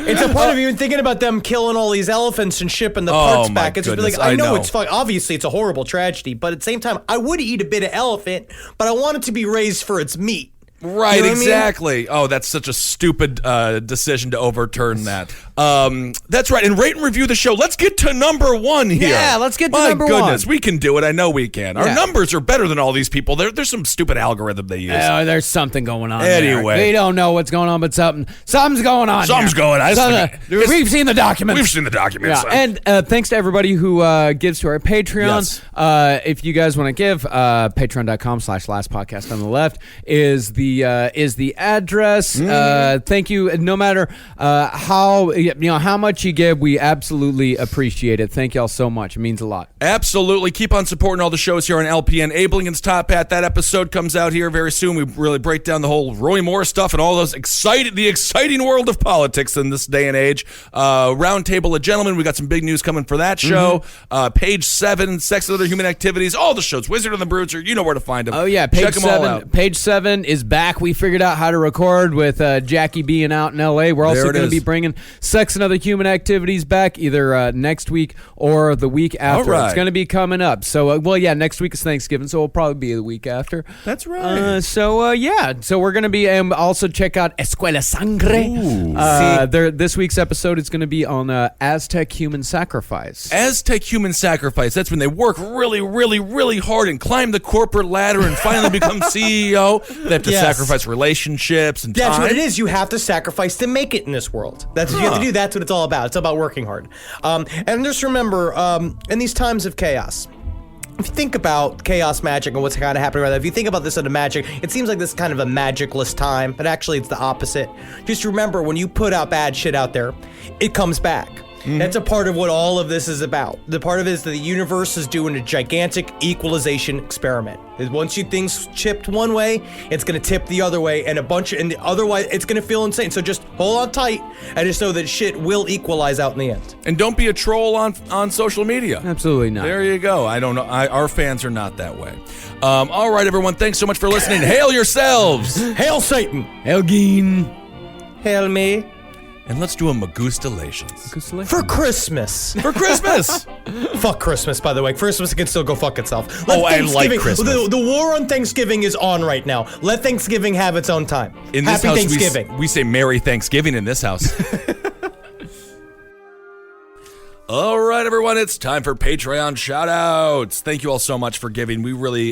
It's a part of even thinking about them killing all these elephants and shipping the parts my back. It's just goodness, like, I know know. it's fun. Obviously, it's a horrible tragedy, but at the same time, I would eat a bit of elephant, but I want it to be raised for its meat. Right, You know what I mean? exactly. Oh, that's such a stupid decision to overturn that. That's right. And rate and review the show. Let's get to number 1 here. Yeah, let's get to My number goodness, 1. we can do it. I know we can. Our Yeah. numbers are better than all these people. There's some stupid algorithm they use. There's something going on. Anyway. there. We don't know what's going on, but something's going on. Something's here. going on. We've seen the documents. We've seen the documents. Yeah, and thanks to everybody who gives to our Patreon. Yes. If you guys want to give, patreon.com/lastpodcast on the left is the address. Thank you. No matter how much you give, we absolutely appreciate it. Thank y'all so much. It means a lot. Absolutely. Keep on supporting all the shows here on LPN. Ablingen's Top Hat. That episode comes out here very soon. We really break down the whole Roy Moore stuff and all those the exciting world of politics in this day and age. Roundtable of Gentlemen. We got some big news coming for that show. Page 7, Sex and Other Human Activities. All the shows. Wizard and the Bruiser. You know where to find them. Oh yeah, Check page them all 7. out. Page 7 is back. back. We figured out how to record with Jackie being out in L.A. We're also There it going to be is. bringing Sex and Other Human Activities back either next week or the week after. All right. It's going to be coming up. So, next week is Thanksgiving, so it'll probably be the week after. That's right. So we're going to be, also check out Escuela Sangre. This week's episode is going to be on Aztec human sacrifice. Aztec human sacrifice. That's when they work really, really, really hard and climb the corporate ladder and finally become CEO. They have to Yes. sacrifice relationships and That's time. what it is. You have to sacrifice to make it in this world. That's what you have to do. That's what it's all about. It's about working hard. And just remember, in these times of chaos, if you think about chaos magic and what's kind of happening right now, if you think about this in a magic, it seems like this is kind of a magicless time, but actually it's the opposite. Just remember, when you put out bad shit out there, it comes back. That's a part of what all of this is about. The part of it is that the universe is doing a gigantic equalization experiment. Once things chipped one way, it's going to tip the other way, and otherwise it's going to feel insane. So just hold on tight and just know that shit will equalize out in the end. And don't be a troll on social media. Absolutely not. There you go. I don't know. Our fans are not that way. All right, everyone. Thanks so much for listening. Hail yourselves. Hail Satan! Elgin. Hail me! And let's do a Magustalations. For Christmas. For Christmas. Fuck Christmas, by the way. Christmas can still go fuck itself. Oh, I like Thanksgiving- Christmas. The war on Thanksgiving is on right now. Let Thanksgiving have its own time. In this Happy house, Thanksgiving. we say Merry Thanksgiving in this house. All right, everyone, it's time for Patreon shout-outs. Thank you all so much for giving. We really,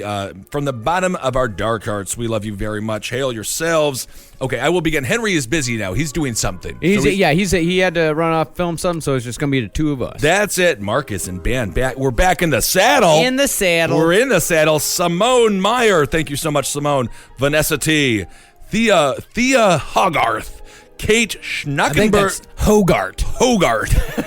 from the bottom of our dark hearts, we love you very much. Hail yourselves. Okay, I will begin. Henry is busy now. He's doing something. He had to run off film something, so it's just going to be the two of us. That's it. Marcus and Ben, we're back in the saddle. In the saddle. We're in the saddle. Simone Meyer. Thank you so much, Simone. Vanessa T. Thea Hogarth. Kate Schnackenberg. Hogarth.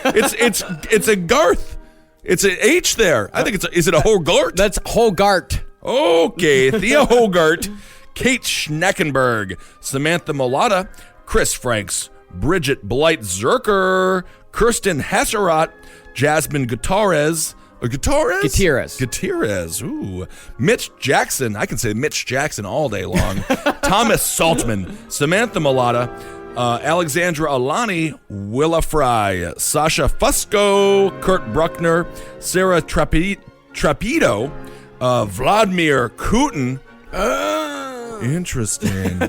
It's a Garth. It's an H there. I think is it a Hogarth? That's Hogarth. Okay, Thea Hogarth, Kate Schnackenberg, Samantha Mulata, Chris Franks, Bridget Blight Zerker, Kirsten Hasserot, Jasmine Gutierrez. Gutierrez. Ooh. Mitch Jackson. I can say Mitch Jackson all day long. Thomas Saltman, Samantha Mulata, Alexandra Alani, Willa Fry, Sasha Fusco, Kurt Bruckner, Sarah Trapido, Vladimir Kutin. Interesting.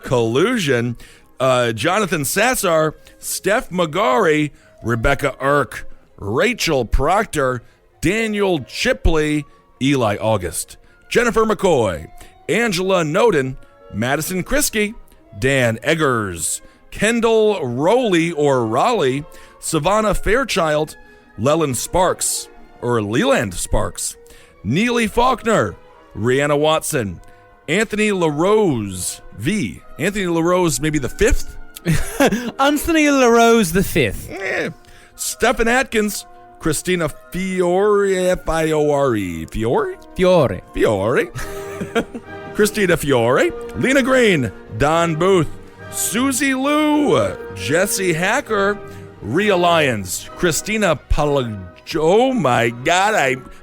Collusion. Jonathan Sassar, Steph Magari, Rebecca Irk, Rachel Proctor, Daniel Chipley, Eli August, Jennifer McCoy, Angela Noden, Madison Kriske, Dan Eggers, Kendall Rowley or Raleigh, Savannah Fairchild, Leland Sparks, Neely Faulkner, Rihanna Watson, Anthony LaRose V. Anthony LaRose, maybe the fifth? Anthony LaRose the fifth. Stephen Atkins, Christina Fiore, Fiore? Christina Fiore, Lena Green, Don Booth, Susie Lou, Jesse Hacker, Rhea Lyons, Christina oh my God,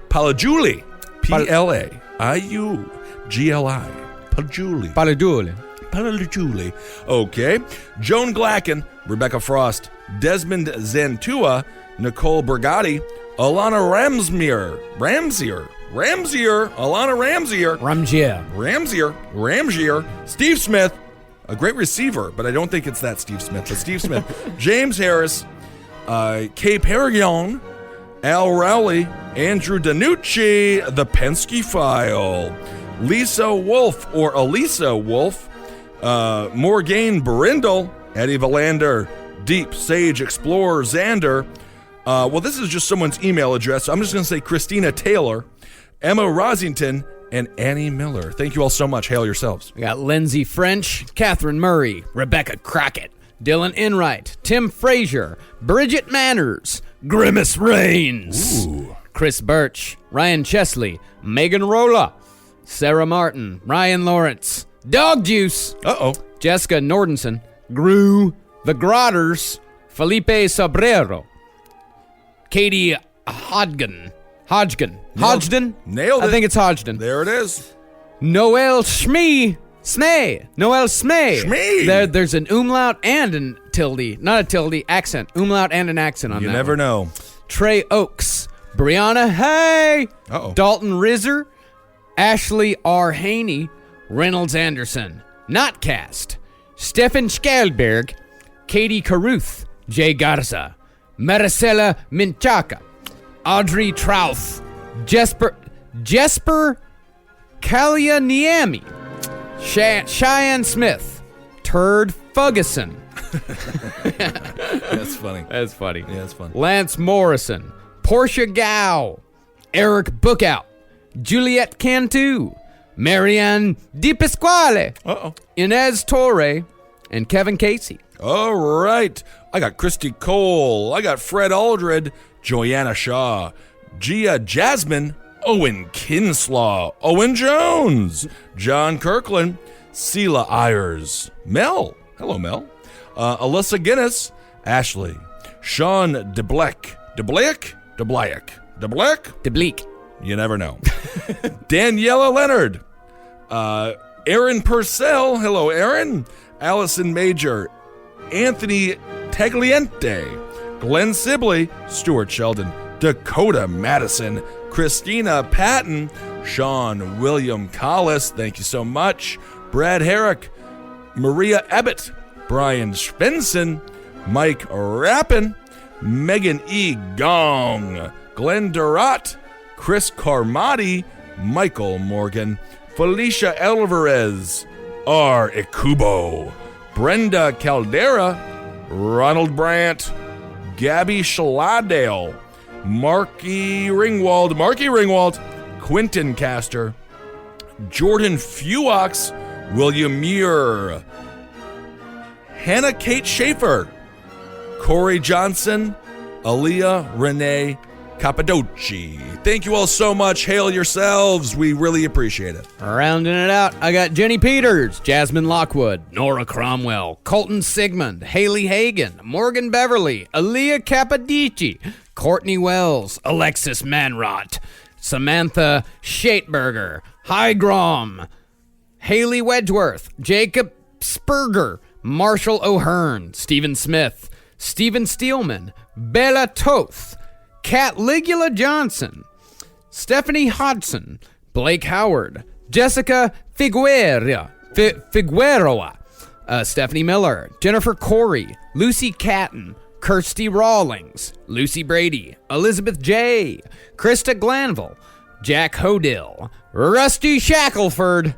Palajuli, Plaiugli, Palajuli. Okay. Joan Glacken, Rebecca Frost, Desmond Zentua, Nicole Brigatti, Alana Ramsier, Steve Smith, a great receiver, but I don't think it's that Steve Smith, but Steve Smith, James Harris, Kay Paragon, Al Rowley, Andrew Danucci, The Penske File, Lisa Wolf or Elisa Wolf, Morgane Brindle, Eddie Valander, Deep Sage Explorer Xander. Well, this is just someone's email address, so I'm just going to say Christina Taylor, Emma Rosington, and Annie Miller. Thank you all so much. Hail yourselves. We got Lindsay French, Catherine Murray, Rebecca Crockett, Dylan Enright, Tim Frazier, Bridget Manners, Grimace Reigns, Chris Birch, Ryan Chesley, Megan Rolla, Sarah Martin, Ryan Lawrence, Dog Juice, Jessica Nordenson, Gru, The Grotters, Felipe Sobrero, Katie Hodgden. Nailed it. I think it's Hodgden. There it is. Noel Schmee, Smay. Noel Smay. Smay. There's an umlaut and an tilde. Not a tilde, accent. Umlaut and an accent on You that never one. know. Trey Oaks. Brianna Hay. Uh-oh. Dalton Rizzer. Ashley R. Haney. Reynolds Anderson. Notcast. Stefan Skalberg. Katie Caruth. Jay Garza. Maricela Minchaka. Audrey Trouth. Jesper Kalyaniemi. Cheyenne Smith. Turd Fugason. That's funny. That's funny. Yeah, that's fun. Lance Morrison. Portia Gow. Eric Bookout. Juliette Cantu. Marianne Di Pasquale. Uh-oh. Inez Torre. And Kevin Casey. All right. I got Christy Cole. I got Fred Aldred. Joanna Shaw. Gia Jasmine. Owen Kinslaw. Owen Jones. John Kirkland. Sela Ayers. Mel. Hello, Mel. Alyssa Guinness. Ashley. Sean DeBleck. DeBleek. You never know. Daniela Leonard. Aaron Purcell. Hello, Aaron. Allison Major. Anthony Tagliente. Glenn Sibley. Stuart Sheldon. Dakota Madison. Christina Patton. Sean William Collis. Thank you so much. Brad Herrick. Maria Abbott. Brian Svensson. Mike Rappin. Megan E. Gong. Glenn Durant. Chris Carmody. Michael Morgan. Felicia Alvarez. R. Ikubo. Brenda Caldera. Ronald Brandt. Gabby Shaladale. Marky Ringwald. Quentin Castor. Jordan Fuox. William Muir. Hannah Kate Schaefer. Corey Johnson. Aaliyah Renee Cappadoci. Thank you all so much. Hail yourselves. We really appreciate it. Rounding it out, I got Jenny Peters, Jasmine Lockwood, Nora Cromwell, Colton Sigmund, Haley Hagan, Morgan Beverly, Aaliyah Capodici, Courtney Wells, Alexis Manrot, Samantha Shateberger, Hygrom, Haley Wedgeworth, Jacob Spurger, Marshall O'Hearn, Stephen Smith, Stephen Steelman, Bella Toth, Kat Ligula Johnson, Stephanie Hodson, Blake Howard, Jessica Figueroa, Stephanie Miller, Jennifer Corey, Lucy Catton, Kirsty Rawlings, Lucy Brady, Elizabeth J., Krista Glanville, Jack Hodill, Rusty Shackelford,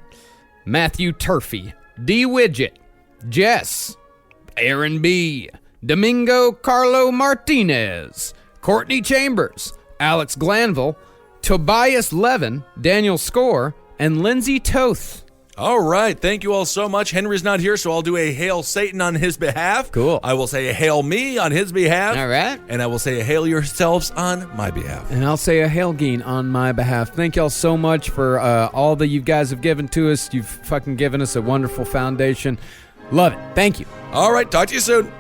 Matthew Turfey, D. Widget, Jess, Aaron B., Domingo Carlo Martinez, Courtney Chambers, Alex Glanville, Tobias Levin, Daniel Score, and Lindsay Toth. All right. Thank you all so much. Henry's not here, so I'll do a Hail Satan on his behalf. Cool. I will say a Hail Me on his behalf. All right. And I will say a Hail yourselves on my behalf. And I'll say a Hail Geen on my behalf. Thank y'all so much for all that you guys have given to us. You've fucking given us a wonderful foundation. Love it. Thank you. All right. Talk to you soon.